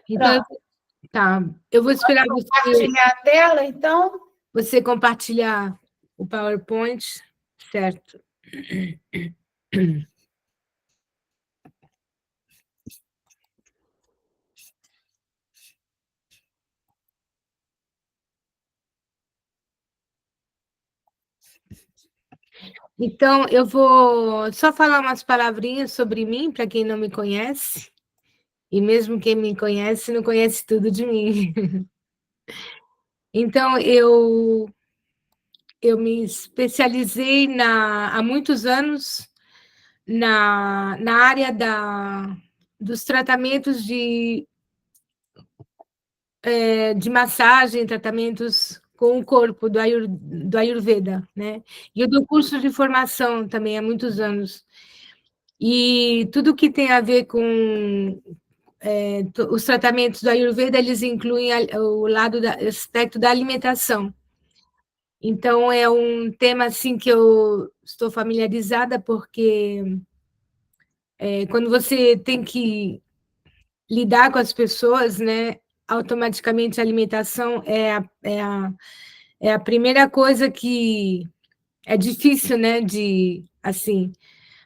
Então, Pronto. tá. Eu vou esperar Compartilhar a tela, então. você compartilhar o PowerPoint, certo? Então, eu vou só falar umas palavrinhas sobre mim, para quem não me conhece, e mesmo quem me conhece, não conhece tudo de mim. Então, eu me especializei há muitos anos na área dos tratamentos de massagem, tratamentos com o corpo do Ayurveda, né? E eu dou curso de formação também há muitos anos. E tudo que tem a ver com os tratamentos do Ayurveda, eles incluem o aspecto da alimentação. Então, é um tema assim que eu estou familiarizada, porque quando você tem que lidar com as pessoas, né, automaticamente a alimentação é a primeira coisa que é difícil, né, assim,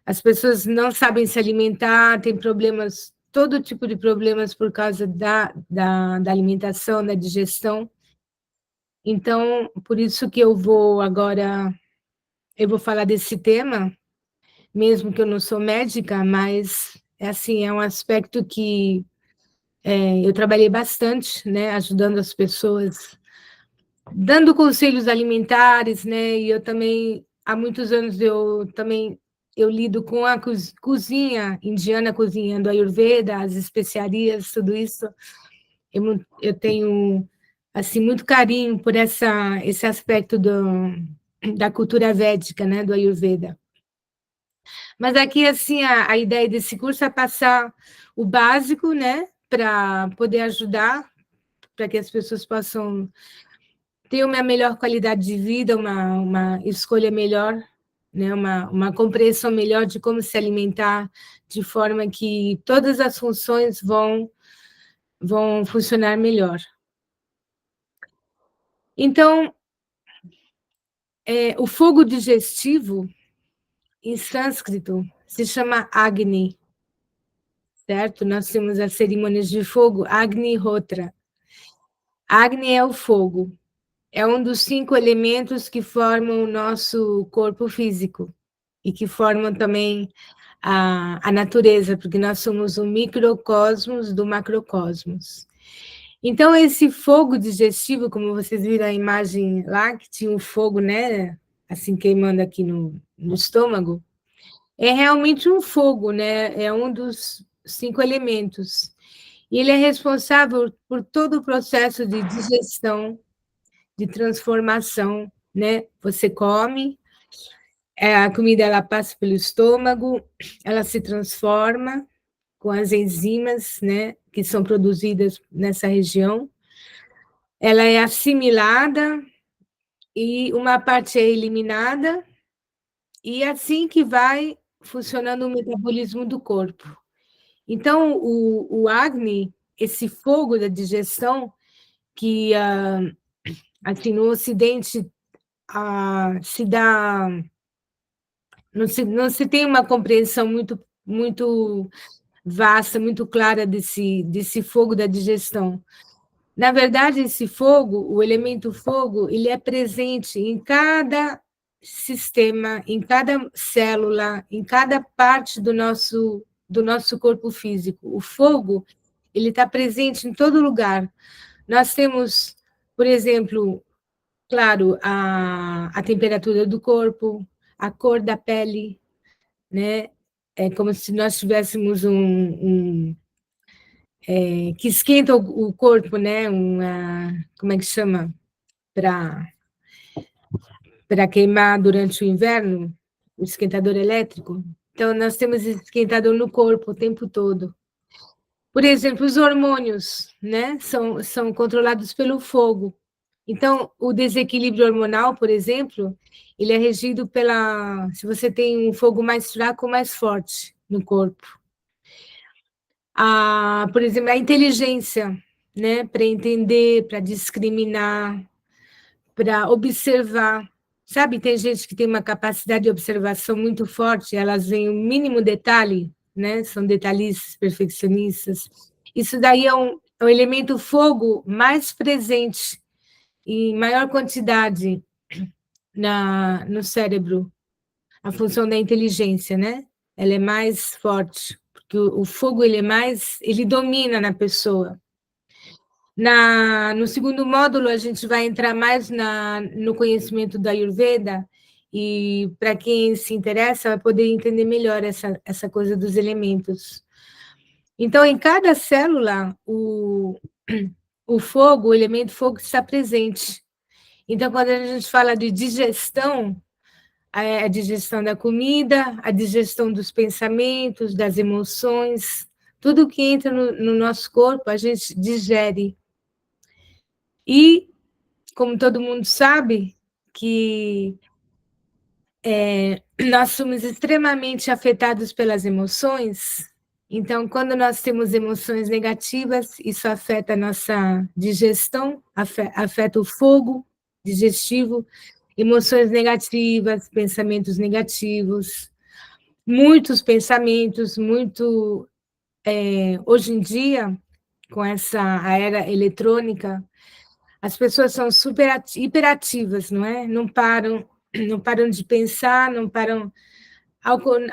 as pessoas não sabem se alimentar, tem problemas, todo tipo de problemas por causa da alimentação, da digestão. Então, por isso que eu vou falar desse tema, mesmo que eu não sou médica, mas é assim, é um aspecto que eu trabalhei bastante, né, ajudando as pessoas, dando conselhos alimentares, né, e eu também, há muitos anos, eu lido com a cozinha indiana, cozinhando Ayurveda, as especiarias, tudo isso. Eu tenho, assim, muito carinho por esse aspecto da cultura védica, né, do Ayurveda. Mas aqui, assim, a ideia desse curso é passar o básico, né, para poder ajudar, para que as pessoas possam ter uma melhor qualidade de vida, uma escolha melhor, né, uma compreensão melhor de como se alimentar, de forma que todas as funções vão funcionar melhor. Então, o fogo digestivo, em sânscrito, se chama Agni, certo? Nós temos as cerimônias de fogo, Agni Hotra. Agni é o fogo, é um dos 5 elementos que formam o nosso corpo físico e que formam também a natureza, porque nós somos o microcosmos do macrocosmos. Então, esse fogo digestivo, como vocês viram a imagem lá, que tinha um fogo, né, assim, queimando aqui no estômago, é realmente um fogo, né, é um dos 5 elementos. E ele é responsável por todo o processo de digestão, de transformação, né? Você come, a comida ela passa pelo estômago, ela se transforma com as enzimas, né, que são produzidas nessa região. Ela é assimilada e uma parte é eliminada, e é assim que vai funcionando o metabolismo do corpo. Então, o Agni, esse fogo da digestão, que assim, no Ocidente se dá, não se tem uma compreensão muito vasta, muito clara desse fogo da digestão. Na verdade, esse fogo, o elemento fogo, ele é presente em cada sistema, em cada célula, em cada parte do nosso corpo físico. O fogo, ele está presente em todo lugar. Nós temos, por exemplo, claro, a temperatura do corpo, a cor da pele, né? É como se nós tivéssemos que esquenta o corpo, né? Como é que chama? Para queimar durante o inverno, o esquentador elétrico. Então, nós temos esse esquentador no corpo o tempo todo. Por exemplo, os hormônios, né? São controlados pelo fogo. Então, o desequilíbrio hormonal, por exemplo, ele é regido se você tem um fogo mais fraco ou mais forte no corpo. por exemplo, a inteligência, né? Para entender, para discriminar, para observar. Sabe, tem gente que tem uma capacidade de observação muito forte, elas veem o mínimo detalhe, né? São detalhistas, perfeccionistas. Isso daí é um elemento fogo mais presente, em maior quantidade no cérebro, a função da inteligência, né? Ela é mais forte, porque o fogo ele domina na pessoa. No segundo módulo, a gente vai entrar mais no conhecimento da Ayurveda, e para quem se interessa, vai poder entender melhor essa coisa dos elementos. Então, em cada célula, o fogo, o elemento fogo está presente. Então, quando a gente fala de digestão, a digestão da comida, a digestão dos pensamentos, das emoções, tudo que entra no nosso corpo, a gente digere. E, como todo mundo sabe, que nós somos extremamente afetados pelas emoções. Então, quando nós temos emoções negativas, isso afeta a nossa digestão, afeta o fogo digestivo, emoções negativas, pensamentos negativos, muitos pensamentos, hoje em dia, com a era eletrônica, as pessoas são hiperativas, não é? Não param de pensar, não param,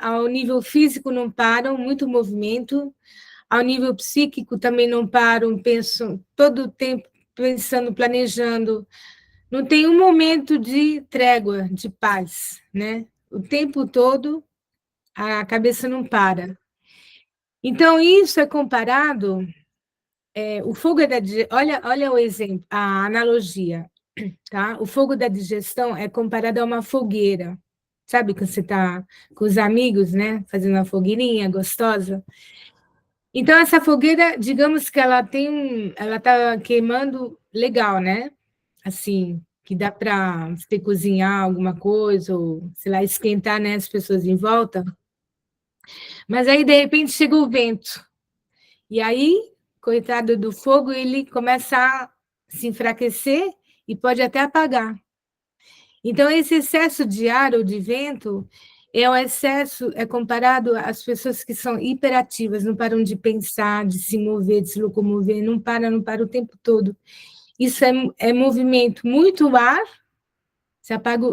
ao nível físico não param, muito movimento, ao nível psíquico também não param, pensam todo o tempo pensando, planejando, não tem um momento de trégua, de paz, né? O tempo todo a cabeça não para. Então, isso é comparado, o fogo olha o exemplo, a analogia, tá? O fogo da digestão é comparado a uma fogueira. Sabe quando você está com os amigos, né? Fazendo uma fogueirinha gostosa. Então, essa fogueira, digamos que ela está queimando legal, né? Assim, que dá para você cozinhar alguma coisa, ou, sei lá, esquentar, né, as pessoas em volta. Mas aí, de repente, chega o vento. E aí, coitado do fogo, ele começa a se enfraquecer e pode até apagar. Então, esse excesso de ar ou de vento é comparado às pessoas que são hiperativas, não param de pensar, de se mover, de se locomover, não para o tempo todo. Isso é movimento, muito ar, se apaga,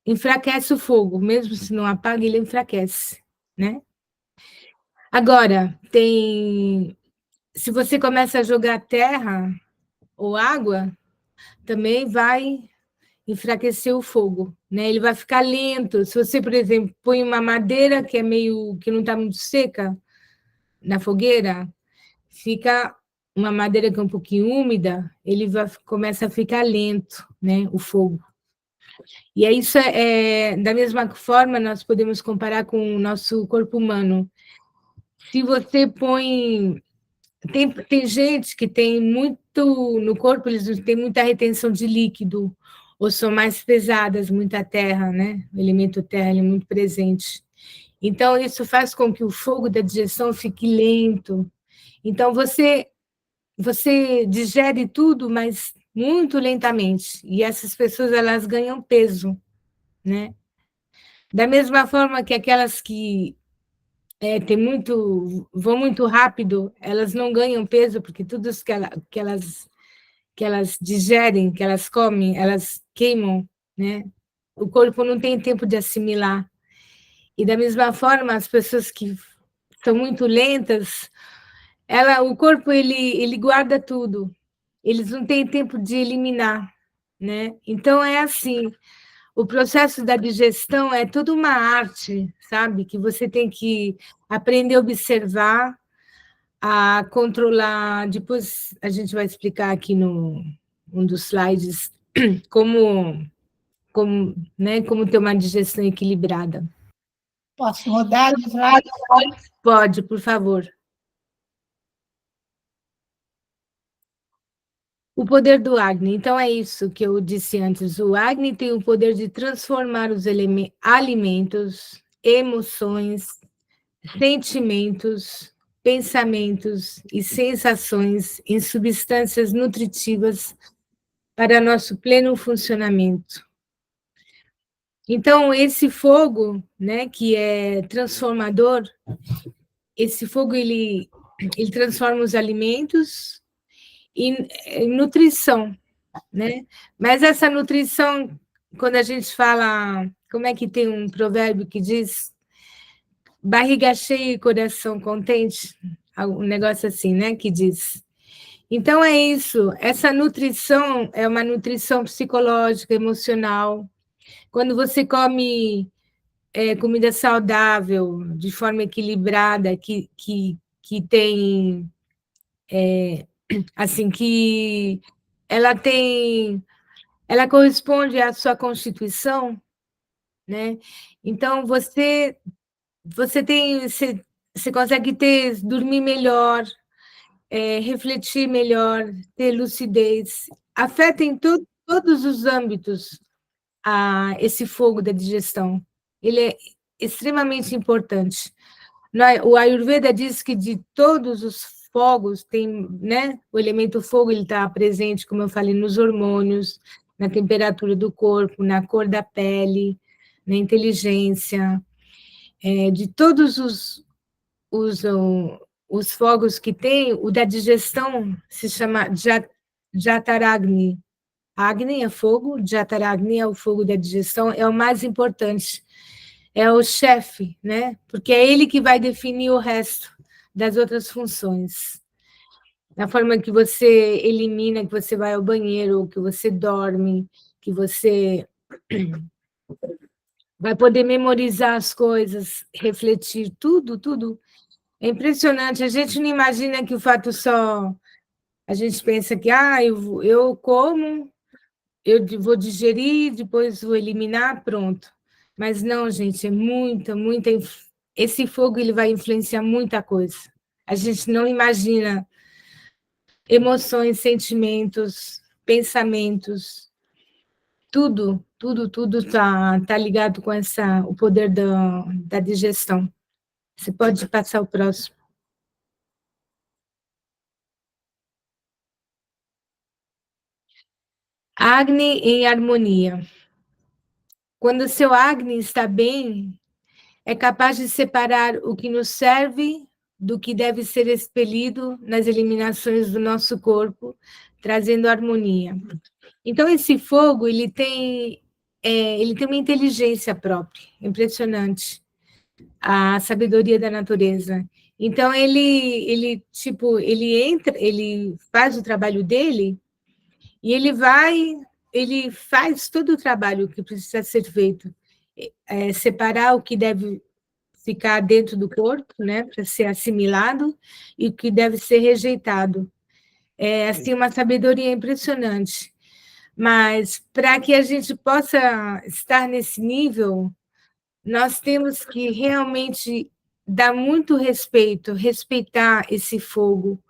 enfraquece o fogo, mesmo se não apaga, ele enfraquece, né? Agora, se você começa a jogar terra ou água, também vai enfraquecer o fogo, né? Ele vai ficar lento. Se você, por exemplo, põe uma madeira que que não está muito seca na fogueira, fica uma madeira que é um pouquinho úmida, começa a ficar lento, né? O fogo. E é isso da mesma forma nós podemos comparar com o nosso corpo humano. Se você põe tem gente que tem muito no corpo, eles têm muita retenção de líquido, ou são mais pesadas, muita terra, né? O elemento terra ele é muito presente. Então, isso faz com que o fogo da digestão fique lento. Então, você digere tudo, mas muito lentamente. E essas pessoas, elas ganham peso, né? Da mesma forma que aquelas que vão muito rápido, elas não ganham peso, porque tudo isso que elas digerem, que elas comem, elas queimam, né? O corpo não tem tempo de assimilar. E da mesma forma, as pessoas que são muito lentas, o corpo ele guarda tudo. Eles não têm tempo de eliminar, né? Então é assim, o processo da digestão é toda uma arte, sabe? Que você tem que aprender a observar, a controlar. Depois a gente vai explicar aqui no um dos slides como ter uma digestão equilibrada. Posso mudar de slide? Pode, por favor. O poder do Agni. Então, é isso que eu disse antes. O Agni tem o poder de transformar os alimentos, emoções, sentimentos pensamentos e sensações em substâncias nutritivas para nosso pleno funcionamento. Então, esse fogo, né, que é transformador, esse fogo ele transforma os alimentos em nutrição, né? Mas essa nutrição, quando a gente fala, como é que tem um provérbio que diz barriga cheia e coração contente, um negócio assim, né, que diz. Então é isso, essa nutrição é uma nutrição psicológica, emocional. Quando você come comida saudável, de forma equilibrada, que tem, assim, que ela corresponde à sua constituição, né? Então, você consegue dormir melhor, refletir melhor, ter lucidez. Afeta em todos os âmbitos esse fogo da digestão. Ele é extremamente importante. O Ayurveda diz que de todos os fogos tem, né? O elemento fogo ele está presente, como eu falei, nos hormônios, na temperatura do corpo, na cor da pele, na inteligência, de todos os, os fogos que tem, o da digestão se chama Jataragni. Agni é fogo, Jataragni é o fogo da digestão, é o mais importante, é o chefe, né? Porque é ele que vai definir o resto das outras funções. Da forma que você elimina, que você vai ao banheiro, que você dorme, que você vai poder memorizar as coisas, refletir, tudo, tudo. É impressionante, a gente não imagina que o fato só... A gente pensa que, eu como, eu vou digerir, depois vou eliminar, pronto. Mas não, gente, é muita, muita... Esse fogo ele vai influenciar muita coisa. A gente não imagina emoções, sentimentos, pensamentos, tudo, tudo, tudo tá ligado com o poder da digestão. Você pode passar o próximo. Agni em harmonia. Quando o seu Agni está bem, é capaz de separar o que nos serve do que deve ser expelido nas eliminações do nosso corpo, trazendo harmonia. Então, esse fogo, ele tem uma inteligência própria, impressionante, a sabedoria da natureza. Então, ele entra, ele faz o trabalho dele, e ele faz todo o trabalho que precisa ser feito, separar o que deve ficar dentro do corpo, né, para ser assimilado, e o que deve ser rejeitado. É assim uma sabedoria impressionante. Mas para que a gente possa estar nesse nível, nós temos que realmente dar muito respeito, respeitar esse fogo.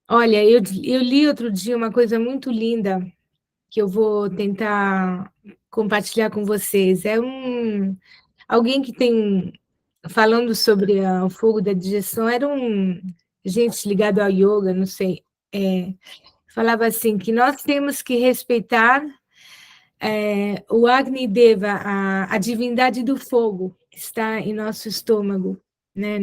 Olha, eu li outro dia uma coisa muito linda que eu vou tentar compartilhar com vocês. Alguém que tem falando sobre o fogo da digestão, era gente ligado ao yoga, não sei, falava assim que nós temos que respeitar o Agni Deva, a divindade do fogo, está em nosso estômago, né,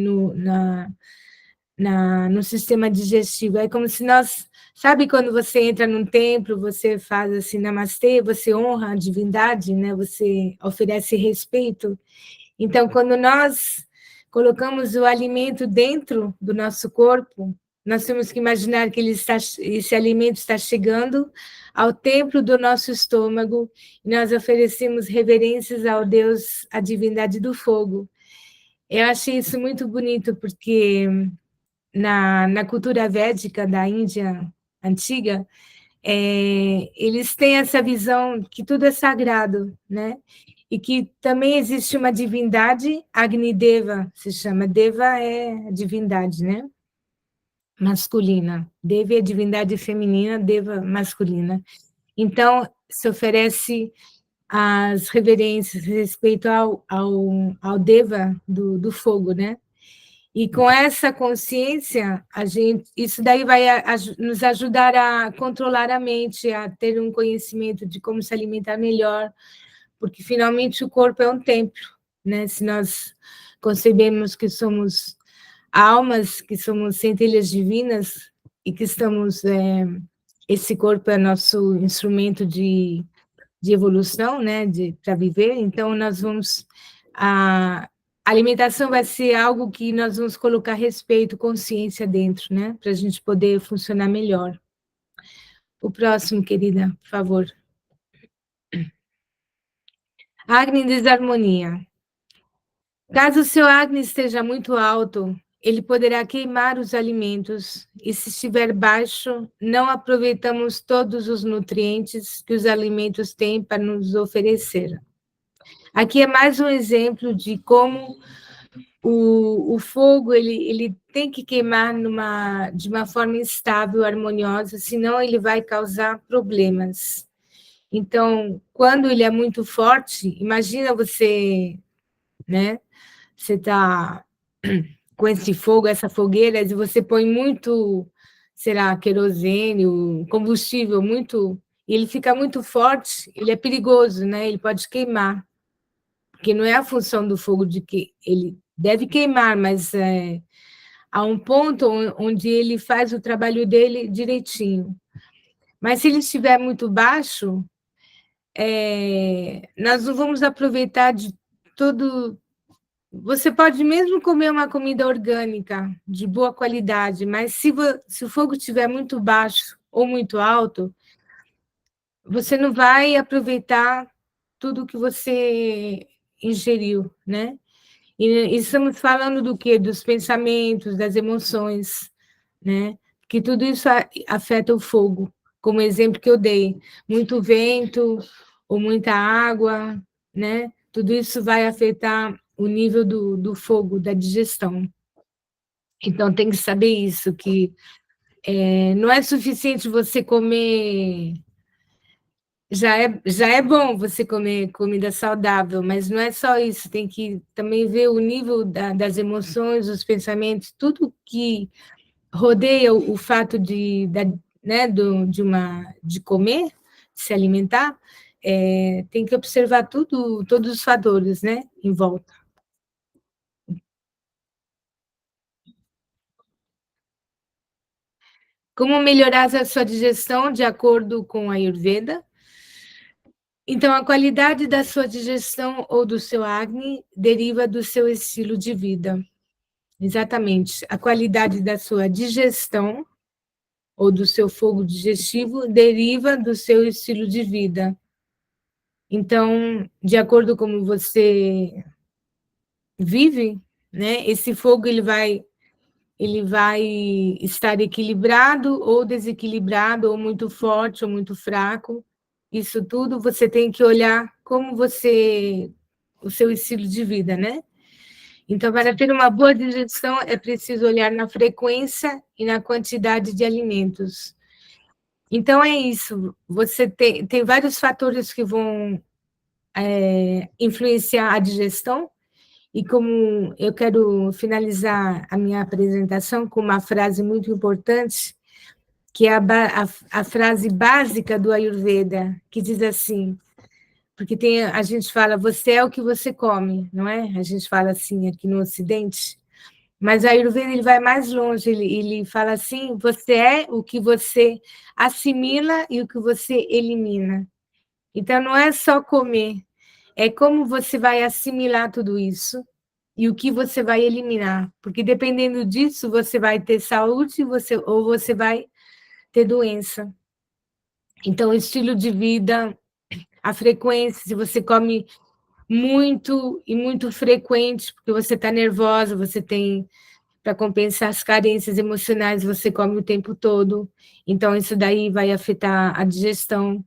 no sistema digestivo. É como se nós... Sabe quando você entra num templo, você faz assim, namastê, você honra a divindade, né? Você oferece respeito. Então, quando nós colocamos o alimento dentro do nosso corpo, nós temos que imaginar que esse alimento está chegando ao templo do nosso estômago, e nós oferecemos reverências ao Deus, à divindade do fogo. Eu achei isso muito bonito, porque na cultura védica da Índia antiga, eles têm essa visão que tudo é sagrado, né? E que também existe uma divindade, Agni Deva, se chama. Deva é a divindade, né? Masculina. Devi é divindade feminina, Deva masculina. Então, se oferece as reverências, respeito ao Deva do fogo, né? E com essa consciência, isso daí vai nos ajudar a controlar a mente, a ter um conhecimento de como se alimentar melhor, porque finalmente o corpo é um templo, né? Se nós concebemos que somos almas, que somos centelhas divinas e que estamos, esse corpo é nosso instrumento de evolução, né? Para viver, então nós vamos a alimentação vai ser algo que nós vamos colocar respeito, consciência dentro, né? Para a gente poder funcionar melhor. O próximo, querida, por favor. Acne em desarmonia. Caso o seu acne esteja muito alto, ele poderá queimar os alimentos, e se estiver baixo, não aproveitamos todos os nutrientes que os alimentos têm para nos oferecer. Aqui é mais um exemplo de como o fogo ele tem que queimar de uma forma estável, harmoniosa, senão ele vai causar problemas. Então, quando ele é muito forte, imagina você, né? Você está com esse fogo, essa fogueira, e você põe muito, sei lá, querosene, combustível muito, e ele fica muito forte, ele é perigoso, né? Ele pode queimar, porque não é a função do fogo de que ele deve queimar, mas há um ponto onde ele faz o trabalho dele direitinho. Mas se ele estiver muito baixo, nós não vamos aproveitar de todo. Você pode mesmo comer uma comida orgânica, de boa qualidade, mas se o fogo estiver muito baixo ou muito alto, você não vai aproveitar tudo que você ingeriu, né? E estamos falando do quê? Dos pensamentos, das emoções, né? Que tudo isso afeta o fogo, como exemplo que eu dei. Muito vento ou muita água, né? Tudo isso vai afetar o nível do fogo, da digestão. Então, tem que saber isso, que não é suficiente você comer. Já é bom você comer comida saudável, mas não é só isso, tem que também ver o nível das emoções, os pensamentos, tudo que rodeia o fato né, de comer, de se alimentar, tem que observar todos os fatores, né, em volta. Como melhorar a sua digestão de acordo com a Ayurveda? Então, a qualidade da sua digestão ou do seu acne deriva do seu estilo de vida. Exatamente. A qualidade da sua digestão ou do seu fogo digestivo deriva do seu estilo de vida. Então, de acordo com como você vive, né, esse fogo ele vai estar equilibrado ou desequilibrado, ou muito forte ou muito fraco. Isso tudo você tem que olhar como o seu estilo de vida, né? Então, para ter uma boa digestão, é preciso olhar na frequência e na quantidade de alimentos. Então, é isso. Você tem vários fatores que vão influenciar a digestão, e como eu quero finalizar a minha apresentação com uma frase muito importante, que é a frase básica do Ayurveda, que diz assim, porque a gente fala, você é o que você come, não é? A gente fala assim aqui no Ocidente, mas o Ayurveda ele vai mais longe, ele fala assim, você é o que você assimila e o que você elimina. Então, não é só comer, é como você vai assimilar tudo isso e o que você vai eliminar, porque dependendo disso, você vai ter saúde ou você vai ter doença. Então, o estilo de vida, a frequência, se você come muito e muito frequente, porque você está nervosa, você tem, para compensar as carências emocionais, você come o tempo todo, então isso daí vai afetar a digestão.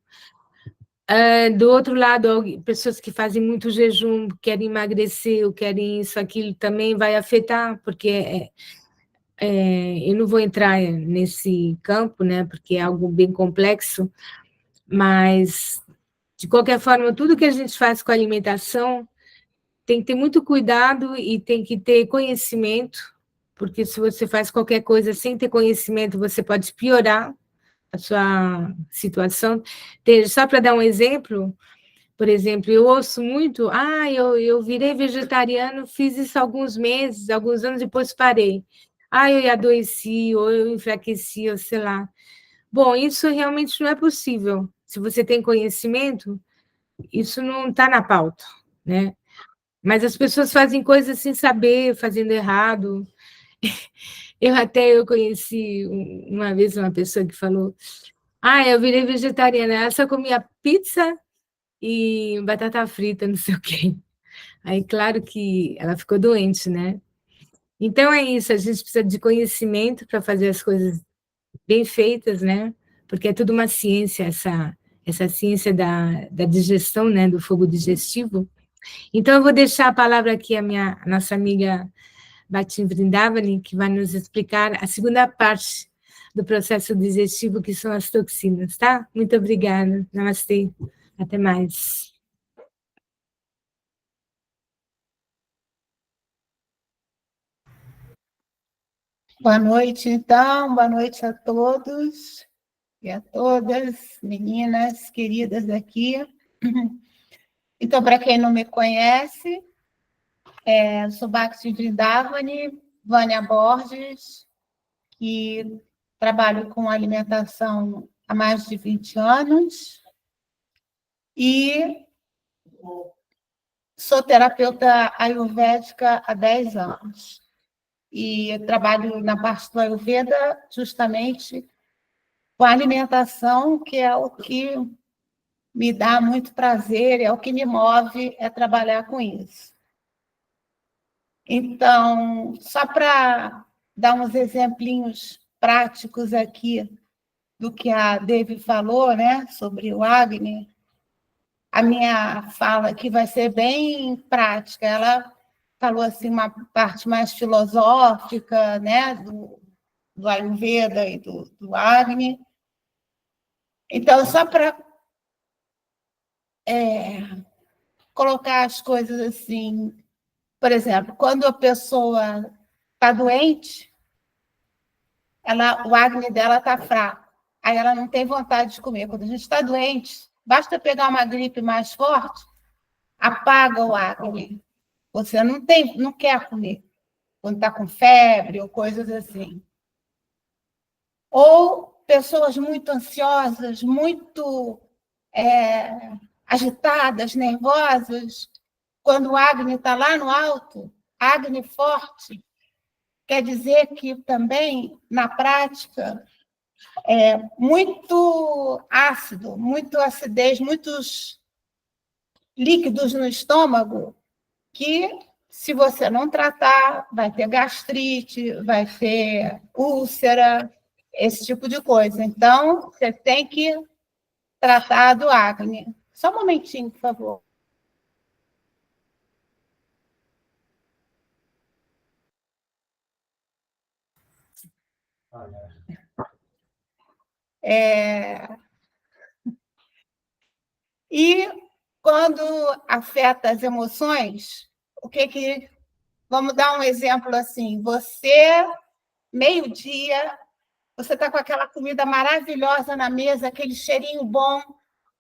Do outro lado, pessoas que fazem muito jejum, querem emagrecer, ou querem isso, aquilo, também vai afetar, porque eu não vou entrar nesse campo, né, porque é algo bem complexo, mas, de qualquer forma, tudo que a gente faz com a alimentação tem que ter muito cuidado e tem que ter conhecimento, porque se você faz qualquer coisa sem ter conhecimento, você pode piorar a sua situação. Só para dar um exemplo, por exemplo, eu ouço muito, eu virei vegetariano, fiz isso alguns meses, alguns anos, depois parei. Eu adoeci, ou eu enfraqueci, ou sei lá. Bom, isso realmente não é possível. Se você tem conhecimento, isso não está na pauta, né? Mas as pessoas fazem coisas sem saber, fazendo errado. Eu conheci uma vez uma pessoa que falou: eu virei vegetariana, ela só comia pizza e batata frita, não sei o quê. Aí, claro que ela ficou doente, né? Então é isso, a gente precisa de conhecimento para fazer as coisas bem feitas, né? Porque é tudo uma ciência, essa ciência da digestão, né? Do fogo digestivo. Então, eu vou deixar a palavra aqui à nossa amiga Bhatim Vrindavani, que vai nos explicar a segunda parte do processo digestivo, que são as toxinas, tá? Muito obrigada. Namastê. Até mais. Boa noite, então. Boa noite a todos e a todas, meninas queridas aqui. Então, para quem não me conhece, eu sou Bhakti Vrindavani, Vânia Borges, que trabalho com alimentação há mais de 20 anos e sou terapeuta ayurvédica há 10 anos. E trabalho na parte do Ayurveda justamente com a alimentação, que é o que me dá muito prazer, é o que me move, é trabalhar com isso. Então, só para dar uns exemplinhos práticos aqui do que a Devi falou, né, sobre o Agni, a minha fala aqui vai ser bem prática. Ela falou assim uma parte mais filosófica, né, do Ayurveda e do Agni. Então, só para colocar as coisas assim, por exemplo, quando a pessoa está doente, o Agni dela está fraco, aí ela não tem vontade de comer. Quando a gente está doente, basta pegar uma gripe mais forte, apaga o Agni. Você não quer comer quando está com febre ou coisas assim. Ou pessoas muito ansiosas, muito agitadas, nervosas, quando o Agni está lá no alto, Agni forte, quer dizer que também, na prática, é muito ácido, muito acidez, muitos líquidos no estômago, que, se você não tratar, vai ter gastrite, vai ter úlcera, esse tipo de coisa. Então, você tem que tratar do acne. Só um momentinho, por favor. E quando afeta as emoções, vamos dar um exemplo assim, você, meio-dia, você está com aquela comida maravilhosa na mesa, aquele cheirinho bom,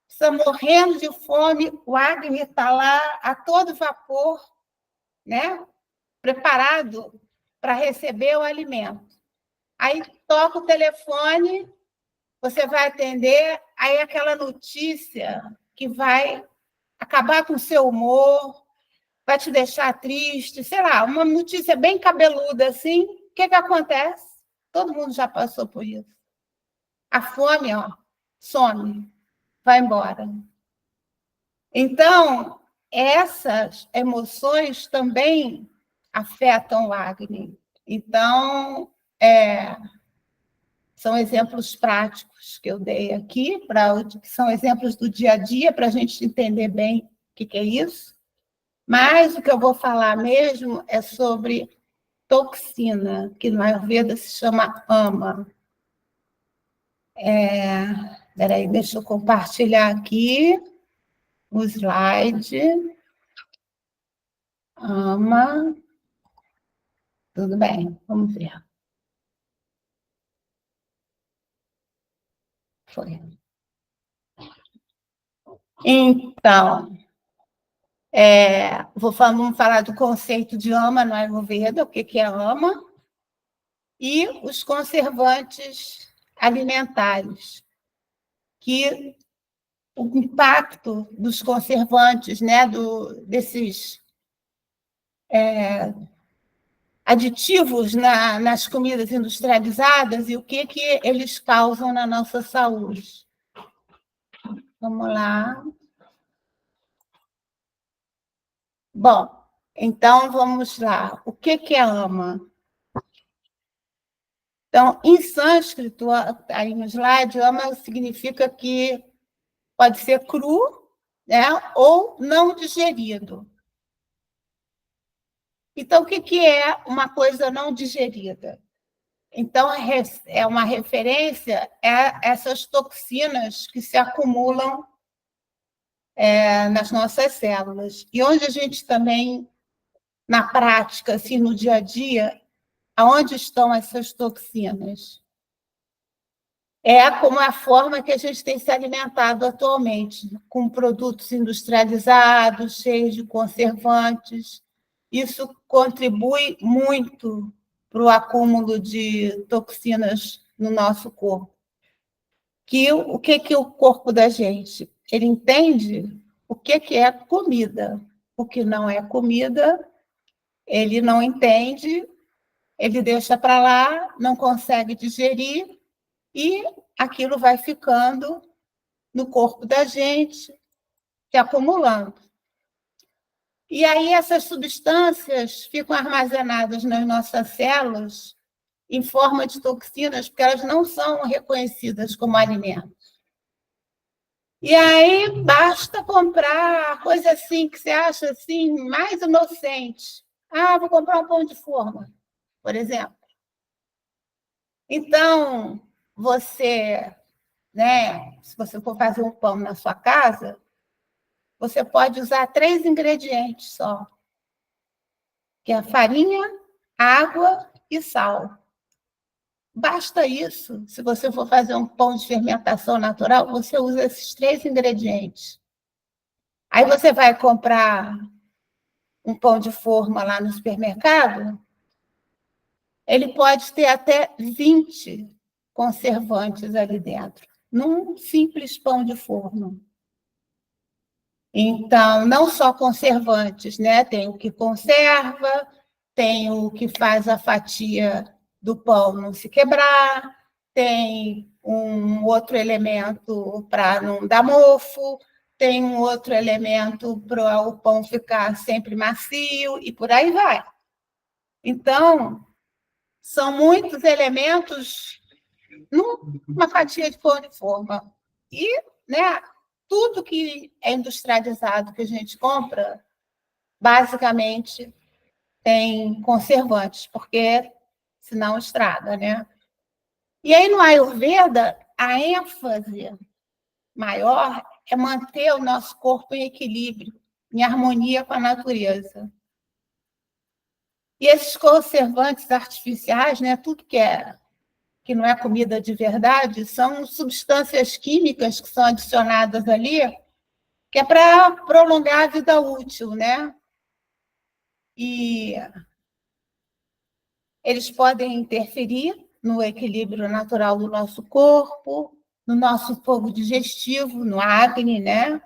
você está morrendo de fome, o Agni está lá a todo vapor, né? Preparado para receber o alimento. Aí toca o telefone, você vai atender, aí aquela notícia que vai acabar com o seu humor, vai te deixar triste, sei lá, uma notícia bem cabeluda assim, o que acontece? Todo mundo já passou por isso. A fome, some, vai embora. Então, essas emoções também afetam o Agni. Então, são exemplos práticos que eu dei aqui, que são exemplos do dia a dia, para a gente entender bem o que é isso. Mas o que eu vou falar mesmo é sobre toxina, que no Ayurveda se chama ama. Espera aí, deixa eu compartilhar aqui o slide. Ama. Tudo bem, vamos ver. Foi. Então, vamos falar do conceito de AMA no Ayurveda, o que é AMA, e os conservantes alimentares, que o impacto dos conservantes, né, desses aditivos nas comidas industrializadas e o que eles causam na nossa saúde. Vamos lá. Bom, então vamos lá. O que é ama? Então, em sânscrito, aí no slide, ama significa que pode ser cru, né, ou não digerido. Então, o que é uma coisa não digerida? Então, é uma referência a essas toxinas que se acumulam nas nossas células. E onde a gente também, na prática, assim, no dia a dia, aonde estão essas toxinas? É como a forma que a gente tem se alimentado atualmente, com produtos industrializados, cheios de conservantes. Isso contribui muito para o acúmulo de toxinas no nosso corpo. O que o corpo da gente? Ele entende o que é comida. O que não é comida, ele não entende, ele deixa para lá, não consegue digerir, e aquilo vai ficando no corpo da gente, se acumulando. E aí essas substâncias ficam armazenadas nas nossas células em forma de toxinas, porque elas não são reconhecidas como alimentos. E aí basta comprar coisa assim que você acha assim mais inocente. Ah, vou comprar um pão de forma, por exemplo. Então, você, né, se você for fazer um pão na sua casa, você pode usar 3 ingredientes só, que é a farinha, água e sal. Basta isso. Se você for fazer um pão de fermentação natural, você usa esses 3 ingredientes. Aí você vai comprar um pão de forma lá no supermercado, ele pode ter até 20 conservantes ali dentro, num simples pão de forma. Então, não só conservantes, né? Tem o que conserva, tem o que faz a fatia do pão não se quebrar, tem um outro elemento para não dar mofo, tem um outro elemento para o pão ficar sempre macio, e por aí vai. Então, são muitos elementos numa fatia de pão de forma. E, né, tudo que é industrializado que a gente compra, basicamente, tem conservantes, porque senão estraga, né? E aí, no Ayurveda, a ênfase maior é manter o nosso corpo em equilíbrio, em harmonia com a natureza. E esses conservantes artificiais, né, tudo que não é comida de verdade, são substâncias químicas que são adicionadas ali, que é para prolongar a vida útil, né? E eles podem interferir no equilíbrio natural do nosso corpo, no nosso fogo digestivo, no Agni, né?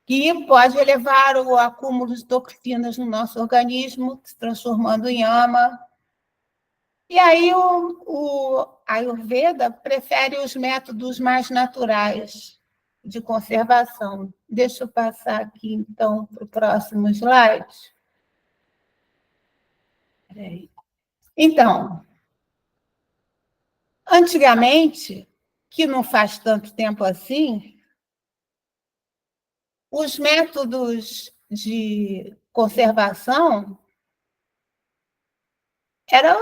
Que pode elevar o acúmulo de toxinas no nosso organismo, se transformando em ama. E aí o Ayurveda prefere os métodos mais naturais de conservação. Deixa eu passar aqui, então, para o próximo slide. Então, antigamente, que não faz tanto tempo assim, os métodos de conservação eram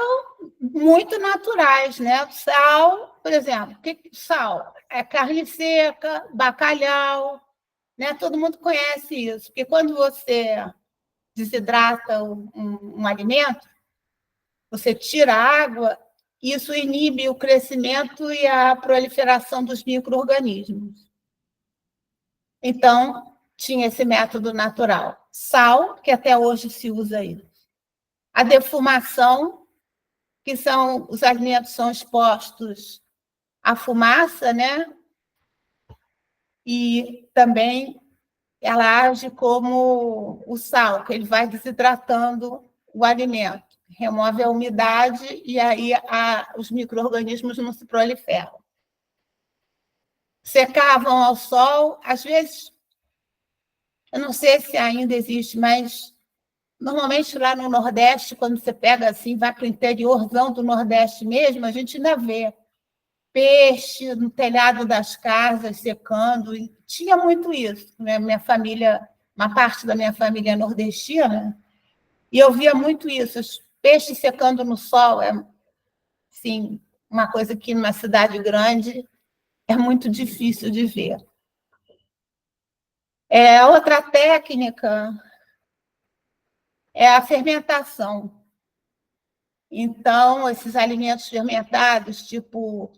muito naturais, né? Sal, por exemplo, sal é carne seca, bacalhau, né? Todo mundo conhece isso, porque quando você desidrata um alimento, você tira a água, isso inibe o crescimento e a proliferação dos micro-organismos. Então, tinha esse método natural. Sal, que até hoje se usa isso. A defumação, que são os alimentos são expostos à fumaça, né? E também ela age como o sal, que ele vai desidratando o alimento, remove a umidade e aí os micro-organismos não se proliferam. Secavam ao sol, às vezes, eu não sei se ainda existe, mas normalmente lá no Nordeste, quando você pega assim, vai para o interiorzão do Nordeste mesmo, a gente ainda vê peixe no telhado das casas secando, e tinha muito isso, né? Minha família, uma parte da minha família é nordestina, e eu via muito isso, os peixes secando no sol, assim, uma coisa que numa cidade grande é muito difícil de ver. Outra técnica é a fermentação. Então, esses alimentos fermentados, tipo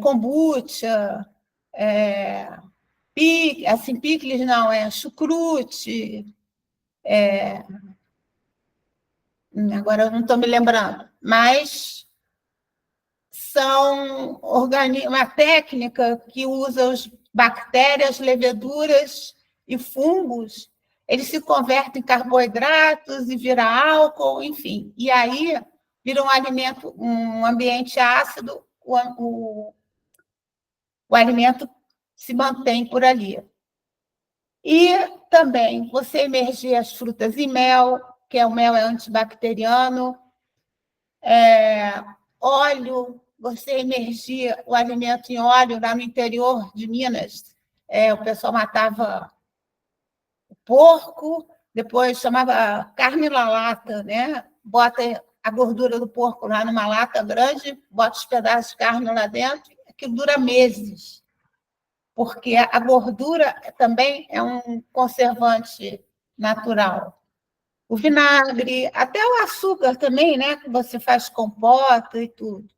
kombucha, picles não, chucrute, agora eu não estou me lembrando, mas são uma técnica que usa as bactérias, leveduras e fungos, eles se convertem em carboidratos e vira álcool, enfim. E aí vira um alimento, um ambiente ácido, o alimento se mantém por ali. E também você emergir as frutas em mel, que o mel é antibacteriano, óleo, você emergia o alimento em óleo lá no interior de Minas. O pessoal matava o porco, depois chamava carne na lata, né? Bota a gordura do porco lá numa lata grande, bota os pedaços de carne lá dentro, que dura meses, porque a gordura também é um conservante natural. O vinagre, até o açúcar também, né? Que você faz compota e tudo.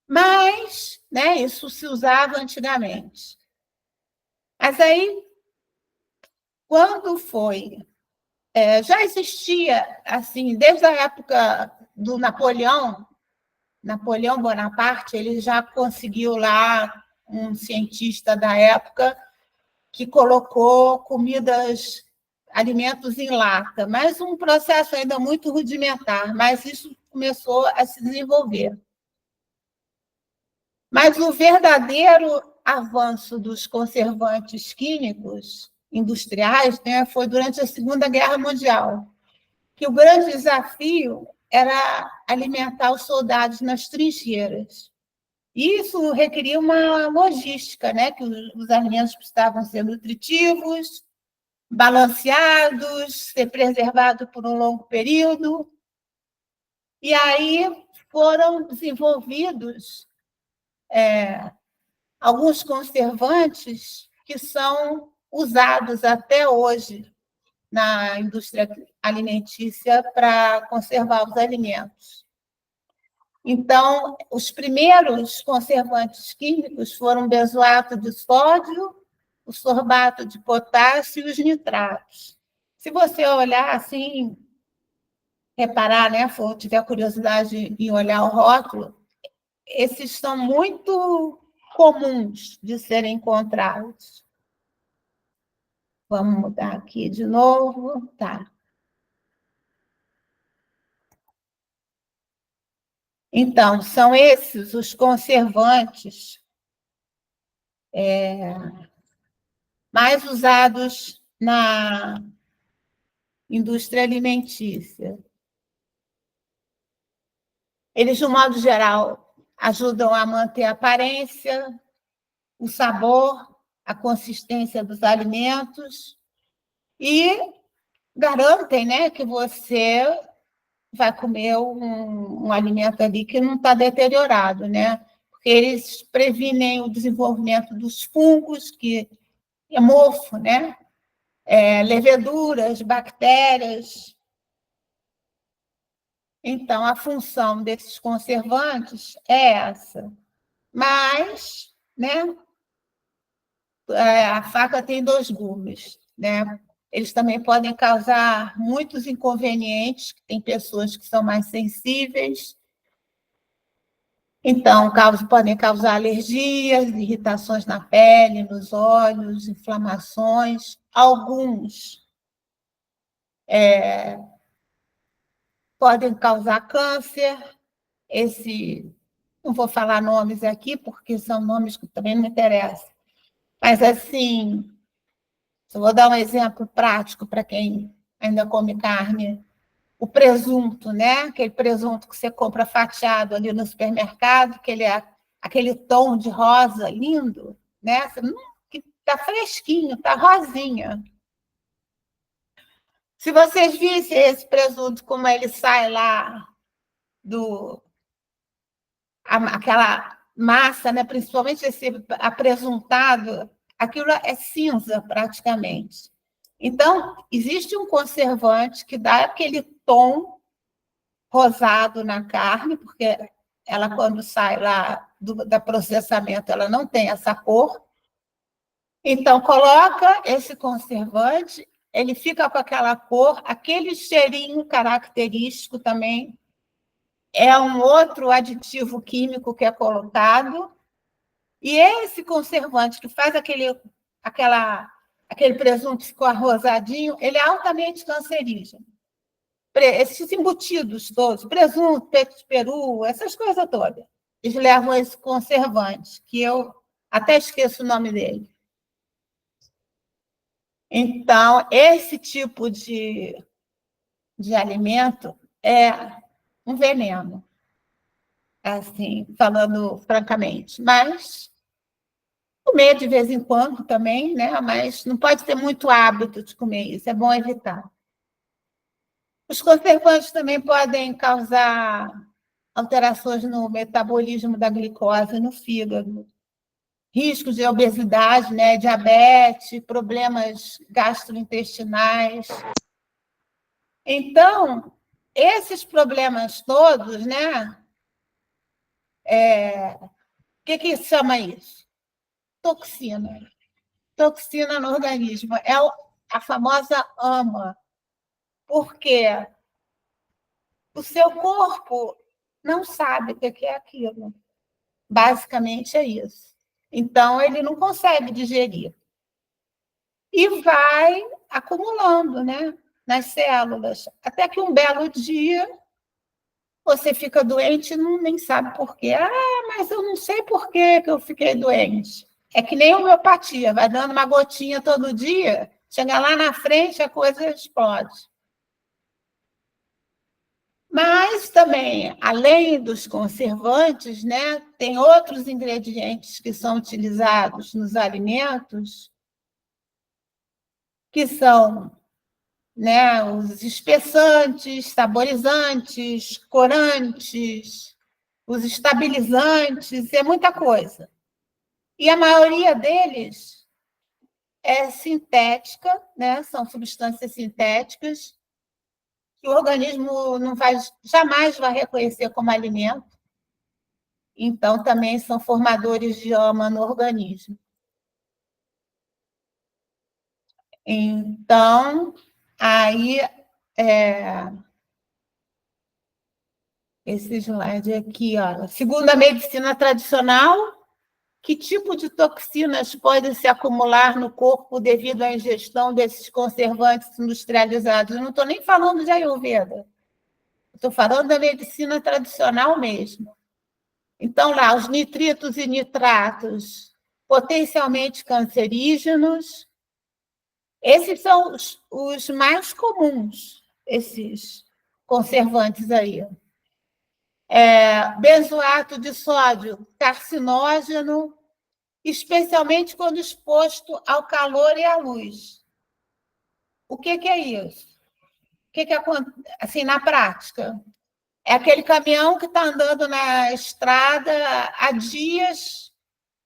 Mas, né, isso se usava antigamente. Mas aí, quando foi? Já existia, assim, desde a época do Napoleão Bonaparte, ele já conseguiu lá, um cientista da época, que colocou alimentos em lata, mas um processo ainda muito rudimentar, mas isso começou a se desenvolver. Mas o verdadeiro avanço dos conservantes químicos industriais, né, foi durante a Segunda Guerra Mundial, que o grande desafio era alimentar os soldados nas trincheiras. Isso requeria uma logística, né, que os alimentos precisavam ser nutritivos, balanceados, ser preservados por um longo período. E aí foram desenvolvidos alguns conservantes que são usados até hoje na indústria alimentícia para conservar os alimentos. Então, os primeiros conservantes químicos foram o benzoato de sódio, o sorbato de potássio e os nitratos. Se você olhar assim, reparar, né, for tiver curiosidade em olhar o rótulo, esses são muito comuns de serem encontrados. Vamos mudar aqui de novo. Tá. Então, são esses os conservantes mais usados na indústria alimentícia. Eles, de um modo geral, ajudam a manter a aparência, o sabor, a consistência dos alimentos e garantem, né, que você vai comer um alimento ali que não está deteriorado, né? Porque eles previnem o desenvolvimento dos fungos, que é mofo, né? Leveduras, bactérias. Então, a função desses conservantes é essa. Mas, né, a faca tem dois gumes, né? Eles também podem causar muitos inconvenientes, tem pessoas que são mais sensíveis, então podem causar alergias, irritações na pele, nos olhos, inflamações. Alguns podem causar câncer. Não vou falar nomes aqui, porque são nomes que também não me interessam. Mas, assim, eu vou dar um exemplo prático para quem ainda come carne. O presunto, né? Aquele presunto que você compra fatiado ali no supermercado, aquele tom de rosa lindo, né? Que está fresquinho, está rosinha. Se vocês vissem esse presunto, como ele sai lá aquela massa, né? Principalmente esse apresuntado, aquilo é cinza praticamente. Então, existe um conservante que dá aquele tom rosado na carne, porque ela, quando sai lá do processamento, ela não tem essa cor. Então, coloca esse conservante, ele fica com aquela cor, aquele cheirinho característico também. É um outro aditivo químico que é colocado. E esse conservante que faz aquele presunto que ficou arrosadinho, ele é altamente cancerígeno. Esses embutidos todos, presunto, peito de peru, essas coisas todas, eles levam esse conservante, que eu até esqueço o nome dele. Então, esse tipo de alimento é um veneno, assim, falando francamente. Mas comer de vez em quando também, né? Mas não pode ter muito hábito de comer isso, é bom evitar. Os conservantes também podem causar alterações no metabolismo da glicose no fígado, riscos de obesidade, né, diabetes, problemas gastrointestinais. Então, esses problemas todos, né? O que chama isso? Toxina. Toxina no organismo. É a famosa AMA. Porque o seu corpo não sabe o que é aquilo. Basicamente é isso. Então, ele não consegue digerir. E vai acumulando, né, nas células. Até que um belo dia você fica doente e nem sabe por quê. Mas eu não sei por que eu fiquei doente. É que nem homeopatia, vai dando uma gotinha todo dia, chega lá na frente, a coisa explode. Mas também, além dos conservantes, né, tem outros ingredientes que são utilizados nos alimentos, que são, né, os espessantes, saborizantes, corantes, os estabilizantes, é muita coisa. E a maioria deles é sintética, né, são substâncias sintéticas, que o organismo jamais vai reconhecer como alimento. Então, também são formadores de AMA no organismo. Então, aí, esse slide aqui, ó. Segundo a medicina tradicional, que tipo de toxinas podem se acumular no corpo devido à ingestão desses conservantes industrializados? Eu não estou nem falando de Ayurveda. Estou falando da medicina tradicional mesmo. Então, lá, os nitritos e nitratos potencialmente cancerígenos. Esses são os mais comuns, esses conservantes aí. Benzoato de sódio, carcinógeno, especialmente quando exposto ao calor e à luz. O que é isso? O que acontece assim, na prática? É aquele caminhão que está andando na estrada há dias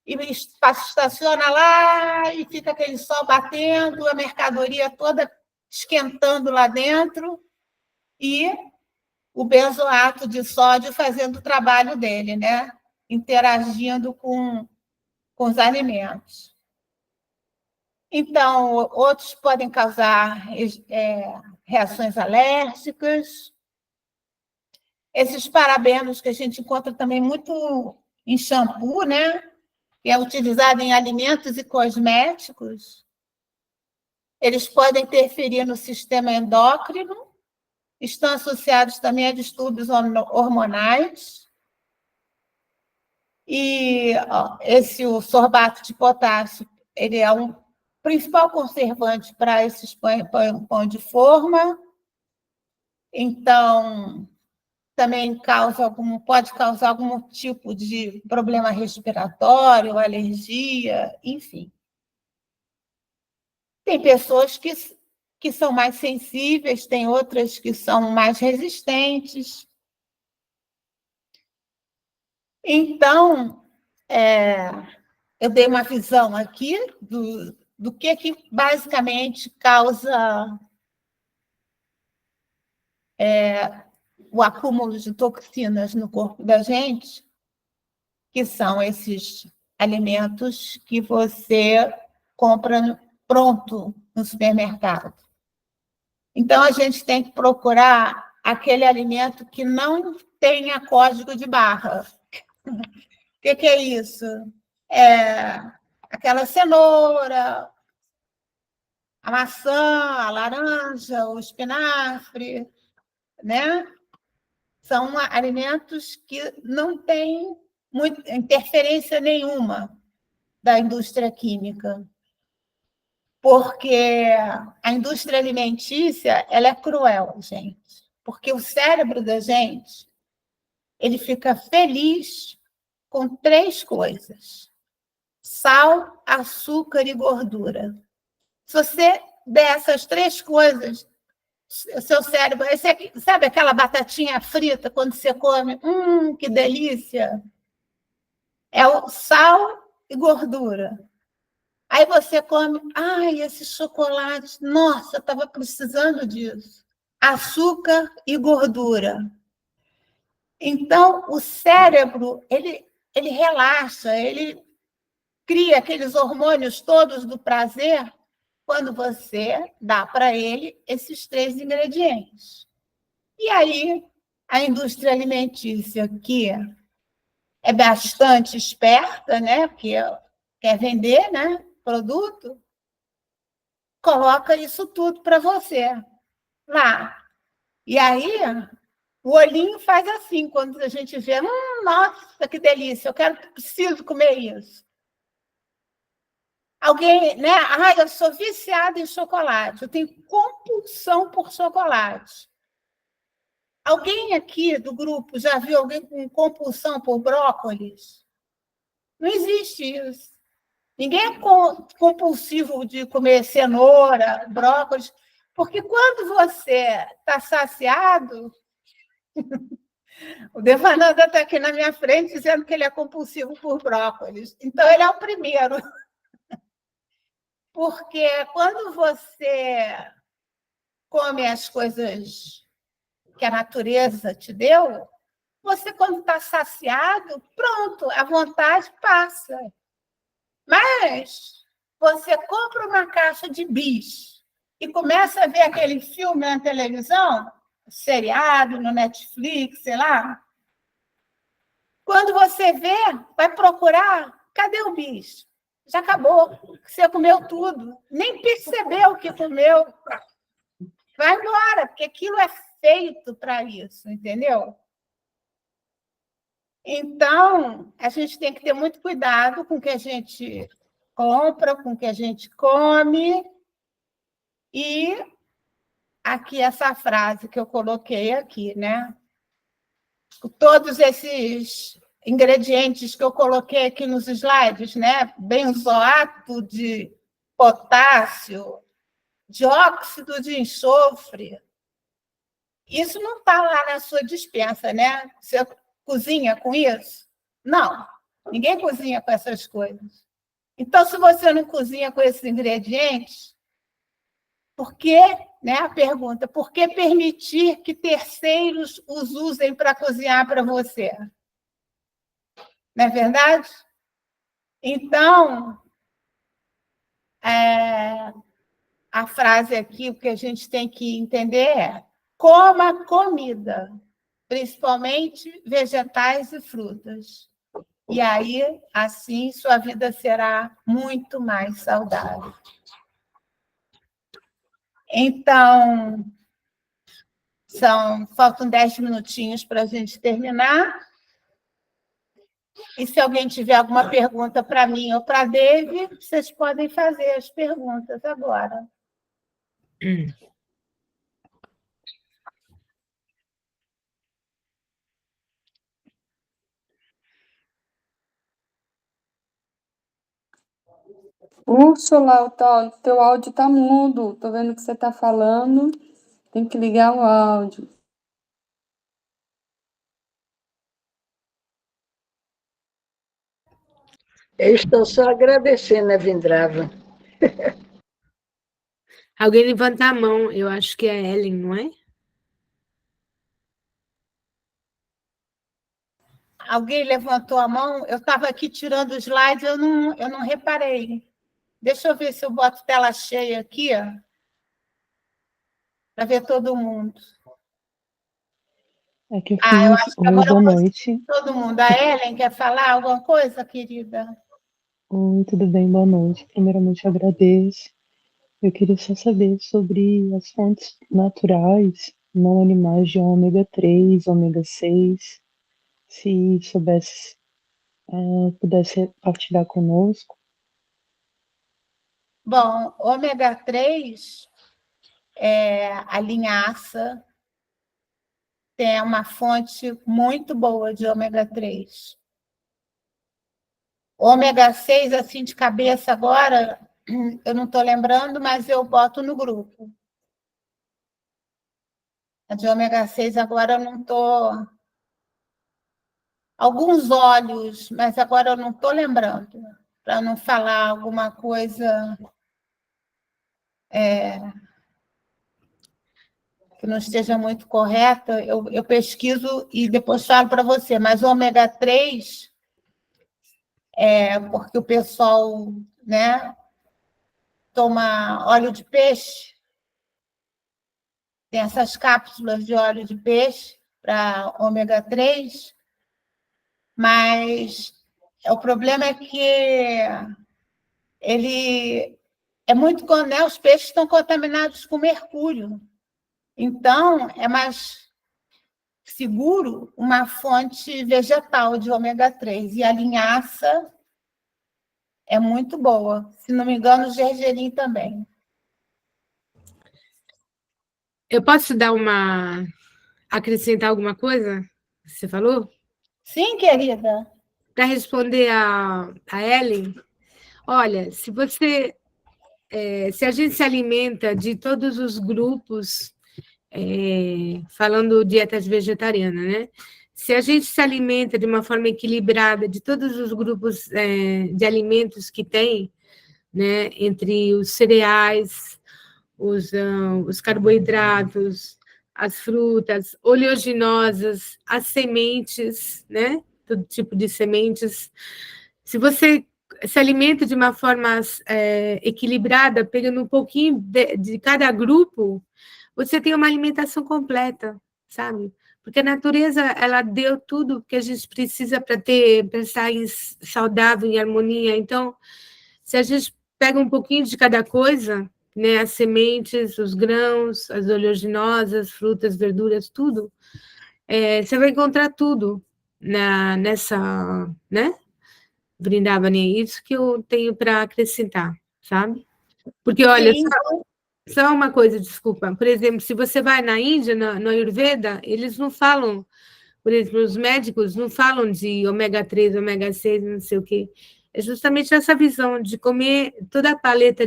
e estaciona lá e fica aquele sol batendo, a mercadoria toda esquentando lá dentro, e o benzoato de sódio fazendo o trabalho dele, né? Interagindo com os alimentos. Então, outros podem causar reações alérgicas. Esses parabenos que a gente encontra também muito em shampoo, né? Que é utilizado em alimentos e cosméticos. Eles podem interferir no sistema endócrino, estão associados também a distúrbios hormonais. E o sorbato de potássio, ele é um principal conservante para esses pão de forma. Então, também pode causar algum tipo de problema respiratório, alergia, enfim. Tem pessoas que são mais sensíveis, tem outras que são mais resistentes. Então, eu dei uma visão aqui do que basicamente causa o acúmulo de toxinas no corpo da gente, que são esses alimentos que você compra pronto no supermercado. Então, a gente tem que procurar aquele alimento que não tenha código de barra. O que é isso? Aquela cenoura, a maçã, a laranja, o espinafre, né? São alimentos que não têm interferência nenhuma da indústria química, porque a indústria alimentícia ela é cruel, gente, porque o cérebro da gente ele fica feliz com 3 coisas: sal, açúcar e gordura. Se você der essas 3 coisas, o seu cérebro... Sabe aquela batatinha frita, quando você come? Que delícia! É o sal e gordura. Aí você come, esse chocolate, nossa, eu estava precisando disso. Açúcar e gordura. Então, o cérebro, ele relaxa, ele cria aqueles hormônios todos do prazer quando você dá para ele esses 3 ingredientes. E aí, a indústria alimentícia, que é bastante esperta, né, porque quer vender, né, produto, coloca isso tudo para você lá. E aí, o olhinho faz assim, quando a gente vê, nossa, que delícia, preciso comer isso. Alguém, né? Eu sou viciada em chocolate, eu tenho compulsão por chocolate. Alguém aqui do grupo já viu alguém com compulsão por brócolis? Não existe isso. Ninguém é compulsivo de comer cenoura, brócolis, porque quando você está saciado, o Devananda está aqui na minha frente dizendo que ele é compulsivo por brócolis. Então, ele é o primeiro. Porque quando você come as coisas que a natureza te deu, você, quando está saciado, pronto, a vontade passa. Mas você compra uma caixa de bis e começa a ver aquele filme na televisão, seriado, no Netflix, sei lá. Quando você vê, vai procurar, cadê o bis? Já acabou, você comeu tudo, nem percebeu que comeu. Vai embora, porque aquilo é feito para isso, entendeu? Então, a gente tem que ter muito cuidado com o que a gente compra, com o que a gente come. E aqui essa frase que eu coloquei aqui, né? Todos esses ingredientes que eu coloquei aqui nos slides, né? Benzoato de potássio, dióxido de enxofre. Isso não está lá na sua despensa, né? Você cozinha com isso? Não, ninguém cozinha com essas coisas. Então, se você não cozinha com esses ingredientes, Por que, né, a pergunta, por que permitir que terceiros os usem para cozinhar para você? Não é verdade? Então, a frase aqui, o que a gente tem que entender é: coma comida, principalmente vegetais e frutas. E aí, assim, sua vida será muito mais saudável. Então, faltam 10 minutinhos para a gente terminar. E se alguém tiver alguma pergunta para mim ou para a Dave, vocês podem fazer as perguntas agora. Úrsula, o teu áudio está mudo. Estou vendo que você está falando. Tem que ligar o áudio. Eu estou só agradecendo a Vindrava. Alguém levanta a mão, eu acho que é a Ellen, não é? Alguém levantou a mão? Eu estava aqui tirando os slides, eu não reparei. Deixa eu ver se eu boto tela cheia aqui, para ver todo mundo. É que eu Eu acho que agora boa noite. Todo mundo. A Ellen quer falar alguma coisa, querida? Oi, tudo bem? Boa noite. Primeiramente, eu agradeço. Eu queria só saber sobre as fontes naturais, não animais de ômega 3, ômega 6. Se soubesse, pudesse partilhar conosco. Bom, ômega 3 é a linhaça, tem uma fonte muito boa de ômega 3. Ômega 6, assim, de cabeça agora, eu não estou lembrando, mas eu boto no grupo. A de ômega 6 agora eu não estou... Alguns óleos, mas agora eu não estou lembrando, para não falar alguma coisa que não esteja muito correta, eu pesquiso e depois falo para você. Mas o ômega 3, porque o pessoal, né, toma óleo de peixe, tem essas cápsulas de óleo de peixe para ômega 3, mas o problema é que ele é muito, né, os peixes estão contaminados com mercúrio. Então, é mais seguro uma fonte vegetal de ômega 3. E a linhaça é muito boa. Se não me engano, o gergelim também. Eu posso acrescentar alguma coisa? Você falou? Sim, querida. Para responder a Ellen, olha, se a gente se alimenta de todos os grupos, falando dietas vegetarianas, né? Se a gente se alimenta de uma forma equilibrada de todos os grupos de alimentos que tem, né? Entre os cereais, os carboidratos, as frutas, oleaginosas, as sementes, né? Todo tipo de sementes. Se você se alimenta de uma forma equilibrada, pegando um pouquinho de cada grupo, você tem uma alimentação completa, sabe? Porque a natureza, ela deu tudo que a gente precisa para estar saudável, em harmonia. Então, se a gente pega um pouquinho de cada coisa, né, as sementes, os grãos, as oleaginosas, frutas, verduras, tudo, você vai encontrar tudo nessa, né, Vrindavani. É isso que eu tenho para acrescentar, sabe? Porque, olha, Sim. só uma coisa, desculpa. Por exemplo, se você vai na Índia, no Ayurveda, eles não falam, por exemplo, os médicos não falam de ômega 3, ômega 6, não sei o quê. É justamente essa visão de comer toda a paleta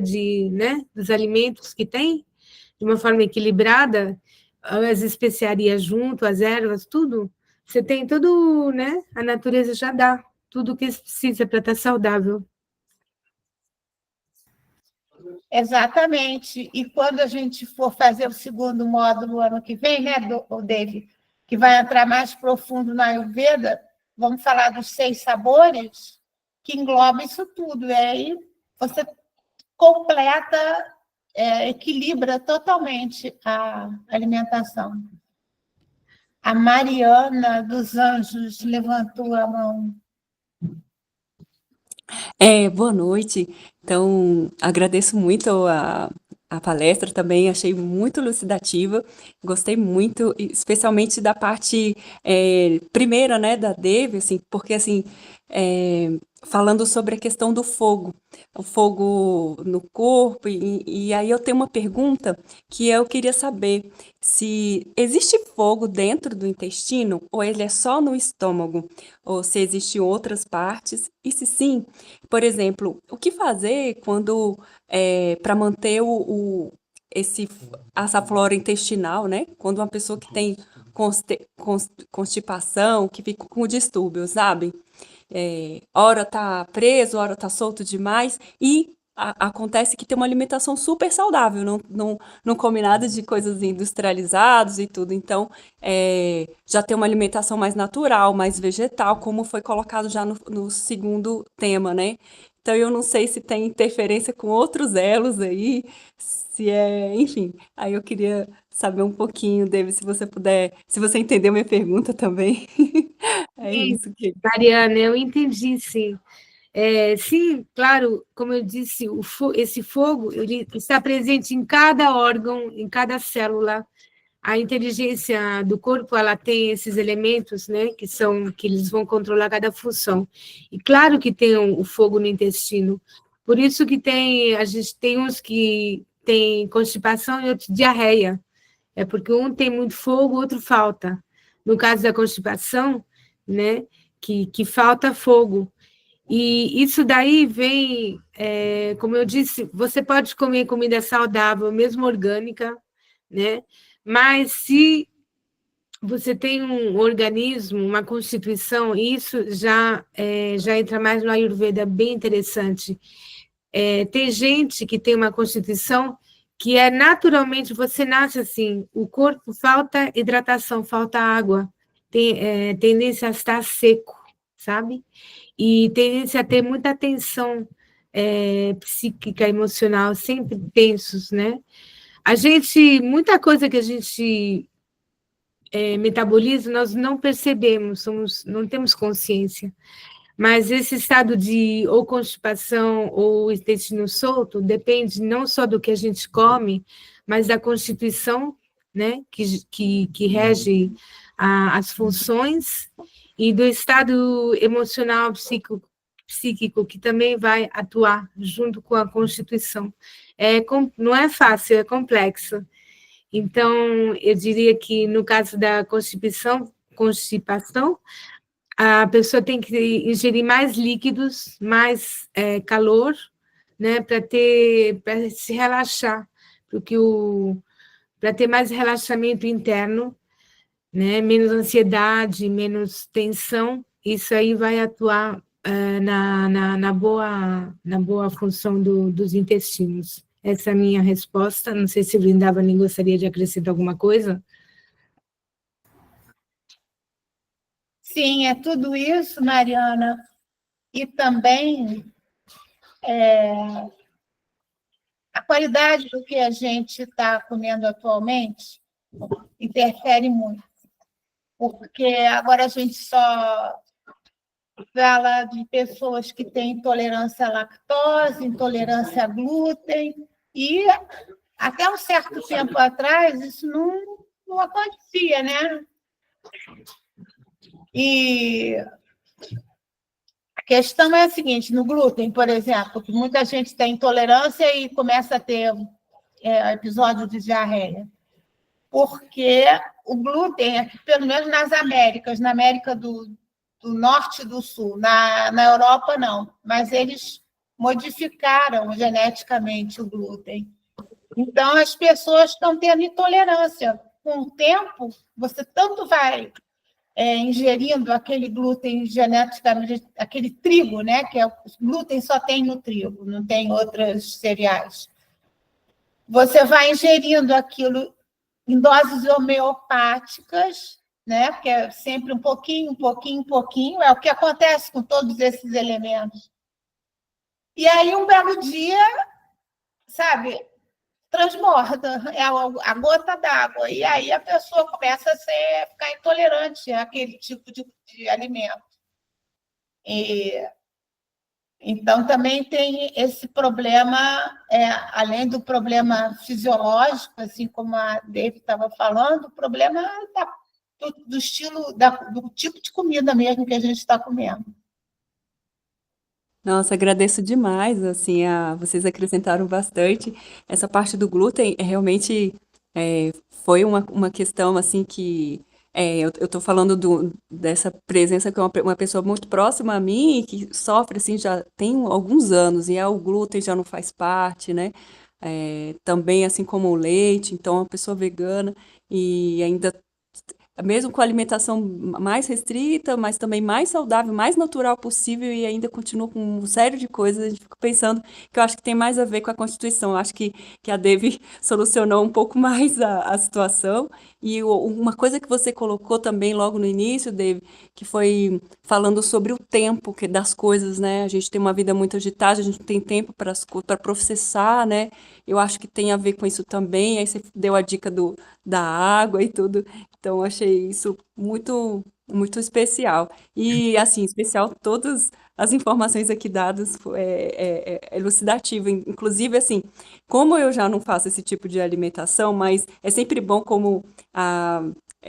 né, dos alimentos que tem, de uma forma equilibrada, as especiarias junto, as ervas, tudo. Você tem tudo, né? A natureza já dá tudo o que precisa para estar saudável. Exatamente. E quando a gente for fazer o segundo módulo ano que vem, né, David, que vai entrar mais profundo na Ayurveda, vamos falar dos 6 sabores, que engloba isso tudo. E aí você completa, equilibra totalmente a alimentação. A Mariana dos Anjos levantou a mão. Boa noite. Então, agradeço muito a palestra também, achei muito elucidativa, gostei muito, especialmente da parte primeira, né, da Devi, assim, porque, assim, falando sobre a questão do fogo, o fogo no corpo, e aí eu tenho uma pergunta que eu queria saber se existe fogo dentro do intestino, ou ele é só no estômago, ou se existem outras partes, e se sim, por exemplo, o que fazer quando, para manter essa flora intestinal, né? Quando uma pessoa que tem constipação, que fica com distúrbio, sabe? Hora tá preso, hora tá solto demais, e acontece que tem uma alimentação super saudável, não come nada de coisas industrializadas e tudo, então já tem uma alimentação mais natural, mais vegetal, como foi colocado já no segundo tema, né? Então eu não sei se tem interferência com outros elos aí, enfim, aí eu queria saber um pouquinho, David, se você puder, se você entendeu minha pergunta também. É Sim, isso que Mariana, eu entendi, sim. Sim, claro, como eu disse, esse fogo ele está presente em cada órgão, em cada célula. A inteligência do corpo ela tem esses elementos, né, que eles vão controlar cada função. E claro que tem o fogo no intestino. Por isso que a gente tem uns que tem constipação e outros diarreia. É porque um tem muito fogo, o outro falta. No caso da constipação, né, que falta fogo. E isso daí vem, como eu disse, você pode comer comida saudável, mesmo orgânica, né? Mas se você tem um organismo, uma constituição, isso já entra mais no Ayurveda, bem interessante. Tem gente que tem uma constituição que naturalmente, você nasce assim, o corpo falta hidratação, falta água, tem tendência a estar seco, sabe? E tendência a ter muita tensão psíquica, emocional, sempre tensos, né? Muita coisa que a gente metaboliza, nós não percebemos, não temos consciência. Mas esse estado de ou constipação ou intestino solto depende não só do que a gente come, mas da constituição, né, que rege as funções, e do estado emocional, psíquico, que também vai atuar junto com a constituição. Não é fácil, é complexo. Então, eu diria que no caso da constipação, a pessoa tem que ingerir mais líquidos, mais calor, né, para se relaxar, para ter mais relaxamento interno, né, menos ansiedade, menos tensão. Isso aí vai atuar na boa função dos intestinos. Essa é a minha resposta. Não sei se o Vrindavani gostaria de acrescentar alguma coisa. Sim, é tudo isso, Mariana. E também a qualidade do que a gente está comendo atualmente interfere muito. Porque agora a gente só fala de pessoas que têm intolerância à lactose, intolerância a glúten, e até um certo tempo atrás isso não acontecia, né? E a questão é a seguinte, no glúten, por exemplo, que muita gente tem intolerância e começa a ter episódio de diarreia, porque o glúten, aqui, pelo menos nas Américas, na América do Norte e do Sul, na Europa não, mas eles modificaram geneticamente o glúten. Então, as pessoas estão tendo intolerância. Com o tempo, você tanto vai ingerindo aquele glúten geneticamente, aquele trigo, né? Que o glúten só tem no trigo, não tem outros cereais. você vai ingerindo aquilo em doses homeopáticas, né? Porque é sempre um pouquinho, um pouquinho, um pouquinho, é o que acontece com todos esses elementos. E aí, um belo dia, sabe, transborda, é a gota d'água, e aí a pessoa começa a ficar intolerante àquele tipo de alimento. Então, também tem esse problema, além do problema fisiológico, assim como a David estava falando, o problema do estilo, do tipo de comida mesmo que a gente está comendo. Nossa, agradeço demais, assim, vocês acrescentaram bastante. Essa parte do glúten realmente foi uma questão, assim, que eu tô falando dessa presença que é uma pessoa muito próxima a mim, que sofre, assim, já tem alguns anos, e o glúten já não faz parte, né? Também, assim como o leite, então, é uma pessoa vegana e ainda mesmo com a alimentação mais restrita, mas também mais saudável, mais natural possível, e ainda continua com uma série de coisas, a gente fica pensando que eu acho que tem mais a ver com a Constituição. Eu acho que a Devi solucionou um pouco mais a situação. E uma coisa que você colocou também logo no início, Devi, que foi falando sobre o tempo das coisas, né? A gente tem uma vida muito agitada, a gente não tem tempo para processar, né? Eu acho que tem a ver com isso também. Aí você deu a dica da água e tudo. Então, eu achei isso muito, muito especial. E, assim, especial todas as informações aqui dadas é elucidativo. Inclusive, assim, como eu já não faço esse tipo de alimentação, mas é sempre bom como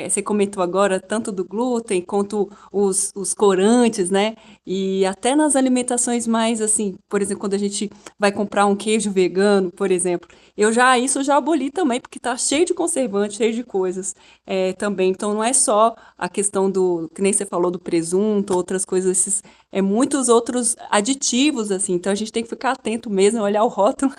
você comentou agora, tanto do glúten quanto os corantes, né? E até nas alimentações mais, assim, por exemplo, quando a gente vai comprar um queijo vegano, por exemplo, isso eu já aboli também, porque tá cheio de conservantes, cheio de coisas também. Então, não é só a questão que nem você falou do presunto, outras coisas, muitos outros aditivos, assim. Então, a gente tem que ficar atento mesmo, olhar o rótulo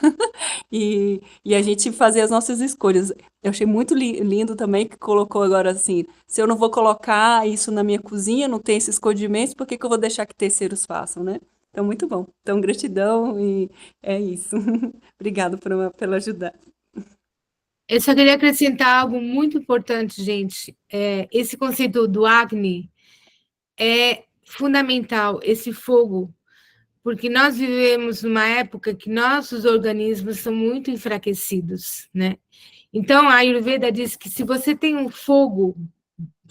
e a gente fazer as nossas escolhas. Eu achei muito lindo também que colocou agora assim, se eu não vou colocar isso na minha cozinha, não tem esses condimentos, por que que eu vou deixar que terceiros façam, né? Então, muito bom. Então, gratidão e é isso. Obrigado pela ajudar. Eu só queria acrescentar algo muito importante, gente. Esse conceito do Agni é fundamental, esse fogo, porque nós vivemos numa época que nossos organismos são muito enfraquecidos, né? Então, a Ayurveda diz que se você tem um fogo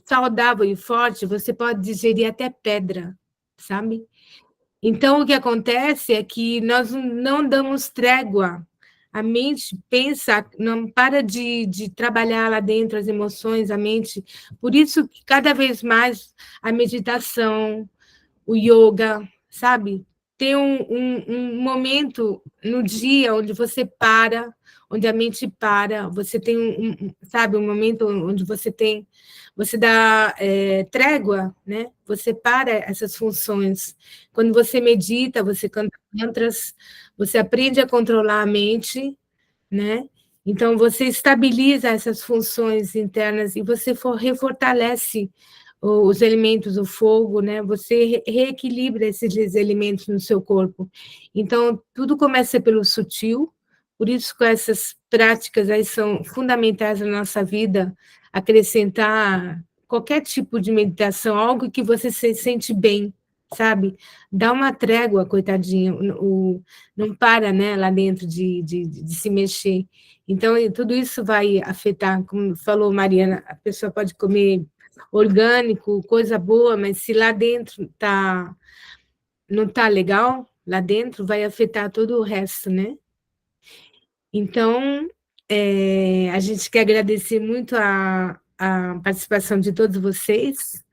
saudável e forte, você pode digerir até pedra, sabe? Então, o que acontece é que nós não damos trégua. A mente pensa, não para de trabalhar lá dentro as emoções, a mente. Por isso, que cada vez mais a meditação, o yoga, sabe? Tem um momento no dia onde você para, onde a mente para, você tem sabe, um momento onde você dá trégua, né? Você para essas funções. Quando você medita, você canta mantras, você aprende a controlar a mente, né? Então, você estabiliza essas funções internas e você refortalece os elementos, o fogo, né? Você reequilibra esses elementos no seu corpo. Então, tudo começa pelo sutil, por isso que essas práticas aí são fundamentais na nossa vida, acrescentar qualquer tipo de meditação, algo que você se sente bem, sabe? Dá uma trégua, coitadinha, não para, né, lá dentro de se mexer. Então, tudo isso vai afetar, como falou Mariana, a pessoa pode comer orgânico, coisa boa, mas se lá dentro não está legal, lá dentro vai afetar todo o resto, né? Então, a gente quer agradecer muito a participação de todos vocês.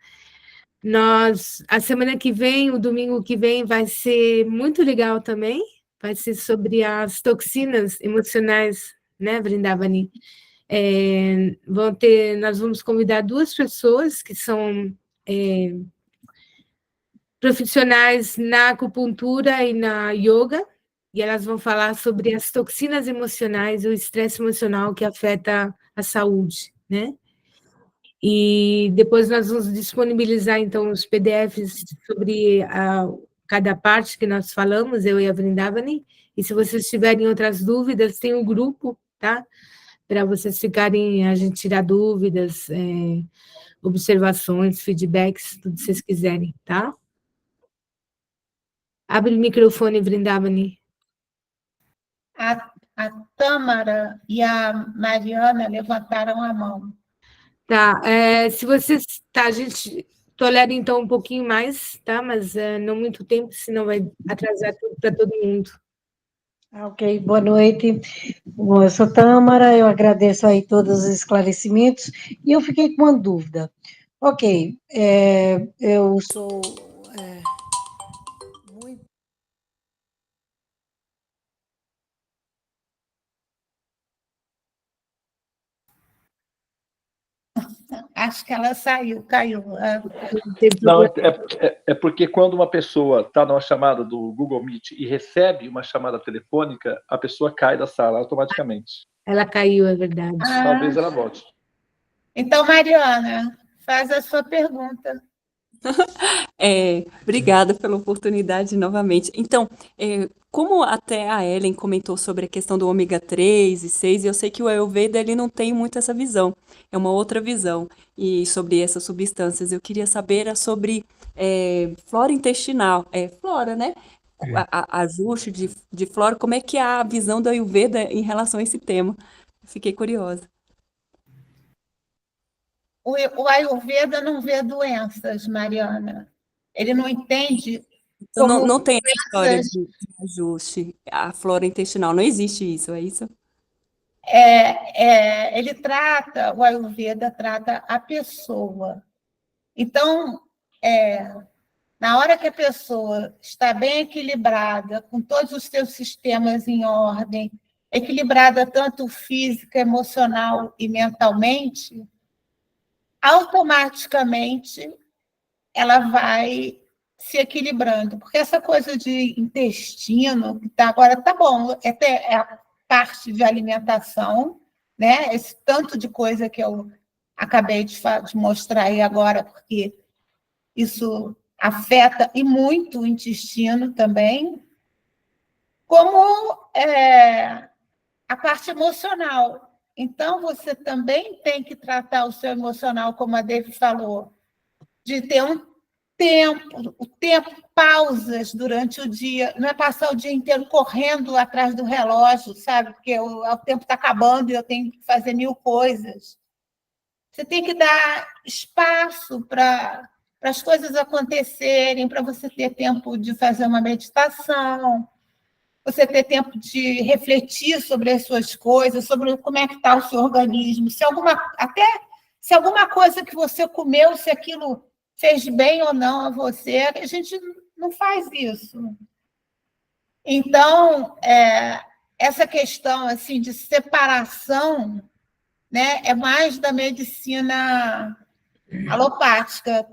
A semana que vem, o domingo que vem, vai ser muito legal também, vai ser sobre as toxinas emocionais, né, Vrindavani? Nós vamos convidar 2 pessoas que são profissionais na acupuntura e na yoga, e elas vão falar sobre as toxinas emocionais e o estresse emocional que afeta a saúde, né? E depois nós vamos disponibilizar, então, os PDFs sobre cada parte que nós falamos, eu e a Vrindavani, e se vocês tiverem outras dúvidas, tem um grupo, tá? Para vocês ficarem, a gente tirar dúvidas, observações, feedbacks, tudo que vocês quiserem, tá? Abre o microfone, Vrindavani. A Tâmara e a Mariana levantaram a mão. Tá, se vocês, tá, a gente tolera então um pouquinho mais, tá? Mas não muito tempo, senão vai atrasar tudo para todo mundo. Ok, boa noite. Bom, eu sou Tâmara, eu agradeço aí todos os esclarecimentos, e eu fiquei com uma dúvida. Ok, eu sou muito... Acho que ela caiu. Não, é porque quando uma pessoa está numa chamada do Google Meet e recebe uma chamada telefônica, a pessoa cai da sala automaticamente. Ela caiu, é verdade. Talvez ela volte. Então, Mariana, faz a sua pergunta. Obrigada pela oportunidade novamente. Então, como até a Ellen comentou sobre a questão do ômega 3 e 6, eu sei que o Ayurveda ele não tem muito essa visão, é uma outra visão. E sobre essas substâncias, eu queria saber sobre flora intestinal, flora, né? Ajuste de flora, como é que é a visão do Ayurveda em relação a esse tema? Fiquei curiosa. O Ayurveda não vê doenças, Mariana. Ele não entende Então, como não tem essa história doenças. de ajuste, a flora intestinal, não existe isso, é isso? O Ayurveda trata a pessoa. Então, na hora que a pessoa está bem equilibrada, com todos os seus sistemas em ordem, equilibrada tanto física, emocional e mentalmente, automaticamente ela vai se equilibrando. Porque essa coisa de intestino, que agora tá bom, é a parte de alimentação, né? Esse tanto de coisa que eu acabei de mostrar aí agora, porque isso afeta e muito o intestino também, como a parte emocional. Então, você também tem que tratar o seu emocional, como a Devi falou, de ter pausas durante o dia, não é passar o dia inteiro correndo atrás do relógio, sabe? Porque o tempo está acabando e eu tenho que fazer 1000 coisas. Você tem que dar espaço para as coisas acontecerem, para você ter tempo de fazer uma meditação, você ter tempo de refletir sobre as suas coisas, sobre como é que está o seu organismo, se alguma coisa que você comeu, se aquilo fez bem ou não a você, a gente não faz isso. Então, essa questão assim, de separação, né, é mais da medicina alopática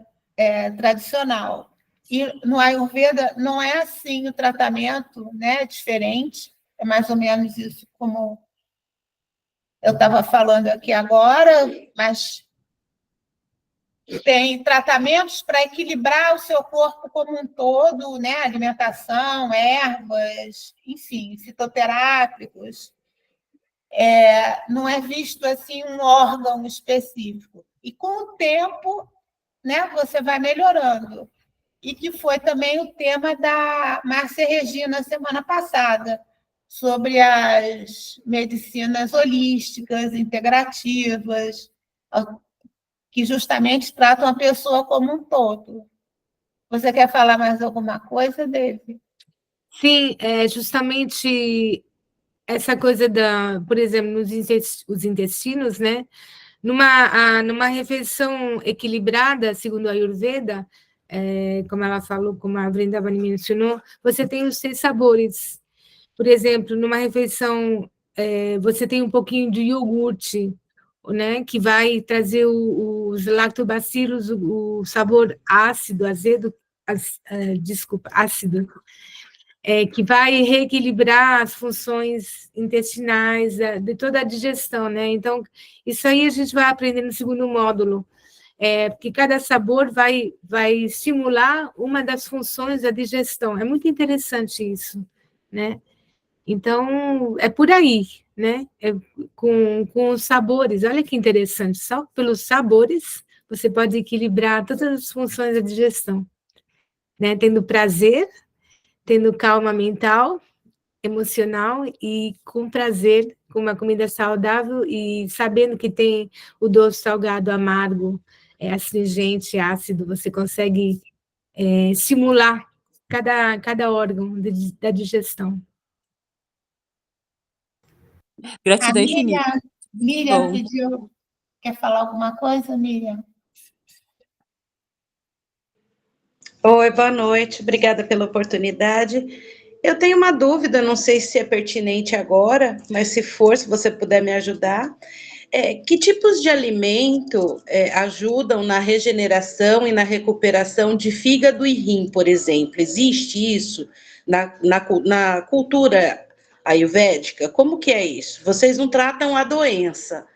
tradicional. E no Ayurveda não é assim o tratamento, né, diferente, é mais ou menos isso como eu estava falando aqui agora, mas tem tratamentos para equilibrar o seu corpo como um todo, né? Alimentação, ervas, enfim, fitoterápicos. Não é visto assim um órgão específico. E com o tempo, né, você vai melhorando. E que foi também o tema da Márcia Regina semana passada, sobre as medicinas holísticas, integrativas, que justamente tratam a pessoa como um todo. Você quer falar mais alguma coisa, Devi? Sim, justamente essa coisa por exemplo, os intestinos, né? Numa refeição equilibrada, segundo a Ayurveda, como ela falou, como a Vrindavani mencionou, você tem os 6 sabores. Por exemplo, numa refeição, você tem um pouquinho de iogurte, né, que vai trazer os lactobacilos, o sabor ácido, azedo, ácido, que vai reequilibrar as funções intestinais, de toda a digestão, né? Então, isso aí a gente vai aprender no segundo módulo, porque cada sabor vai estimular uma das funções da digestão. É muito interessante isso, né? Então, é por aí, né? Com os sabores, olha que interessante, só pelos sabores você pode equilibrar todas as funções da digestão, né? Tendo prazer, tendo calma mental, emocional e com prazer, com uma comida saudável e sabendo que tem o doce, salgado, amargo, astringente, ácido, você consegue simular cada órgão da digestão. A Gratidão infinita. Miriam Bom. pediu, quer falar alguma coisa, Miriam? Oi, boa noite, obrigada pela oportunidade. Eu tenho uma dúvida, não sei se é pertinente agora, mas se for, se você puder me ajudar. Que tipos de alimento ajudam na regeneração e na recuperação de fígado e rim, por exemplo? Existe isso na cultura ayurvédica? Como que é isso? Vocês não tratam a doença,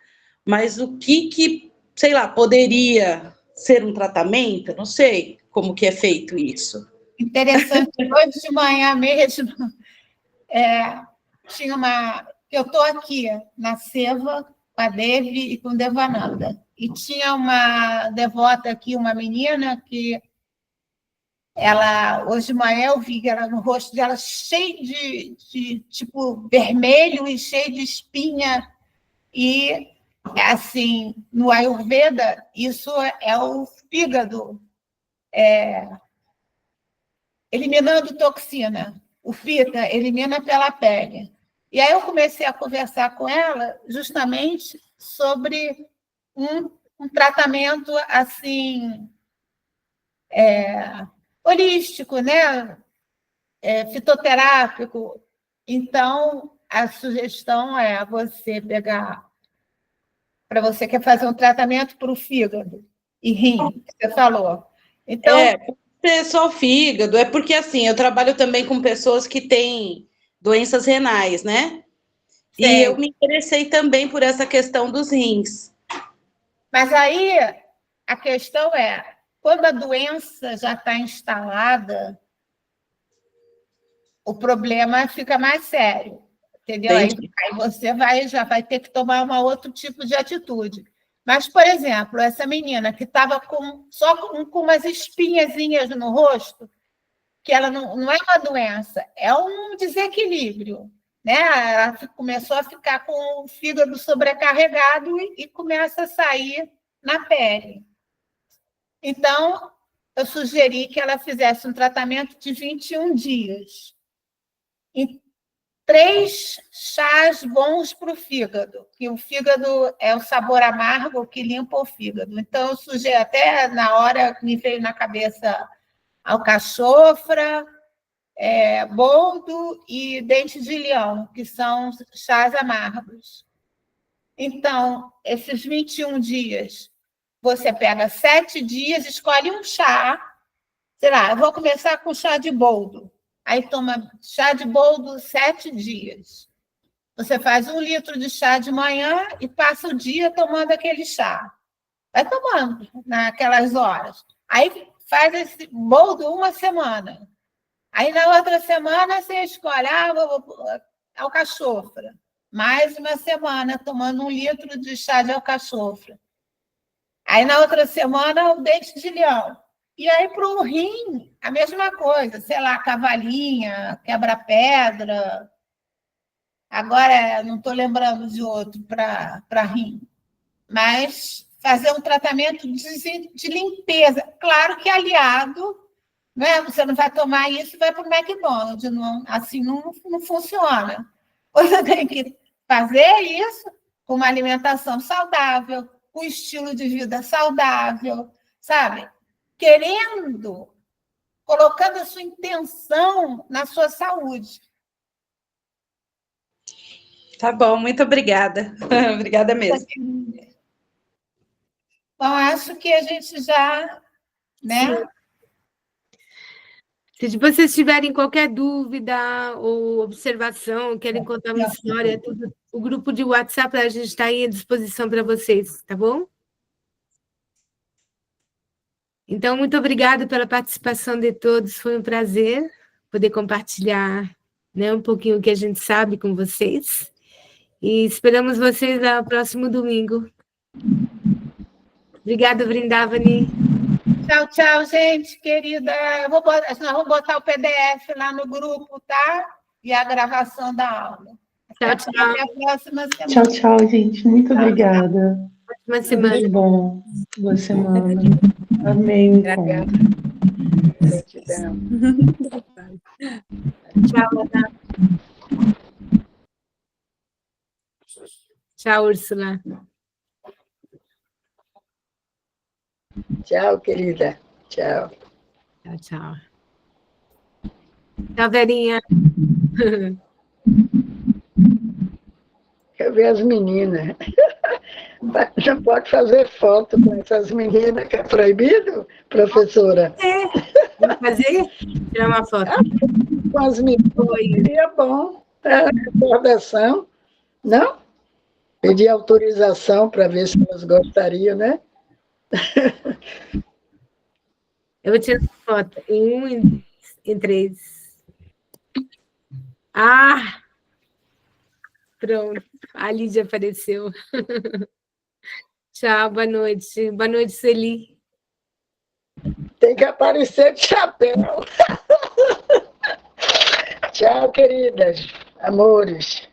mas o que sei lá, poderia ser um tratamento? Não sei como que é feito isso. Interessante, hoje de manhã mesmo, tinha uma... Eu estou aqui na Seva, com a Devi e com o Devananda. E tinha uma devota aqui, uma menina, que ela, hoje de manhã eu vi ela no rosto dela cheio de tipo, vermelho e cheio de espinha. E, assim, no Ayurveda, isso é o fígado eliminando toxina. O fita elimina pela pele. E aí eu comecei a conversar com ela justamente sobre um tratamento assim holístico, né? Fitoterápico. Então, a sugestão é você pegar, para você que quer fazer um tratamento para o fígado e rim, que você falou. Então, Pode ser só o fígado, é porque assim, eu trabalho também com pessoas que têm doenças renais, né? E eu me interessei também por essa questão dos rins. Mas aí a questão é, quando a doença já está instalada, o problema fica mais sério, entendeu? Aí você já vai ter que tomar um outro tipo de atitude. Mas, por exemplo, essa menina que estava só com umas espinhazinhas no rosto, que ela não é uma doença, é um desequilíbrio. Né? Ela começou a ficar com o fígado sobrecarregado e começa a sair na pele. Então, eu sugeri que ela fizesse um tratamento de 21 dias. E 3 chás bons para o fígado, que o fígado é o sabor amargo que limpa o fígado. Então, eu sugeri, até na hora me veio na cabeça alcachofra, boldo e dente de leão, que são chás amargos. Então, esses 21 dias, você pega 7 dias, escolhe um chá, sei lá, eu vou começar com chá de boldo. Aí toma chá de boldo 7 dias. Você faz 1 litro de chá de manhã e passa o dia tomando aquele chá. Vai tomando naquelas horas. Aí faz esse boldo 1 semana. Aí na outra semana você escolhe alcachofra. Mais 1 semana tomando 1 litro de chá de alcachofra. Aí na outra semana o dente de leão. E aí, para o rim, a mesma coisa, sei lá, cavalinha, quebra-pedra. Agora, não estou lembrando de outro para rim. Mas fazer um tratamento de limpeza. Claro que aliado, né? Você não vai tomar isso e vai para o McDonald's. Não, assim não funciona. Você tem que fazer isso com uma alimentação saudável, com um estilo de vida saudável, sabe? Querendo, colocando a sua intenção na sua saúde. Tá bom, muito obrigada. Obrigada mesmo. Bom, acho que a gente já, né? Se vocês tiverem qualquer dúvida ou observação, querem contar uma história, o grupo de WhatsApp, a gente está aí à disposição para vocês, tá bom? Então, muito obrigada pela participação de todos, foi um prazer poder compartilhar né, um pouquinho o que a gente sabe com vocês. E esperamos vocês no próximo domingo. Obrigada, Vrindavani. Tchau, tchau, gente querida. Nós vamos botar o PDF lá no grupo, tá? E a gravação da aula. Tchau, tchau. Até a próxima semana. Tchau, tchau, gente. Muito obrigada. Ótima Tudo semana. de bom. Boa semana. Amei o encontro. Gratidão. Tchau, Ana. Tchau, Úrsula. Tchau, querida. Tchau. Tchau, tchau. Tchau, Verinha. Quero ver as meninas. Não pode fazer foto com essas meninas, que é proibido, professora? Vamos fazer? Tirar uma foto. Com as meninas seria bom. Recordação, não? Pedir autorização para ver se elas gostariam, né? Eu vou tirar uma foto. Em 3. Ah! Pronto. A Lídia apareceu. Tchau, boa noite. Boa noite, Celi. Tem que aparecer de chapéu. Tchau, queridas, amores.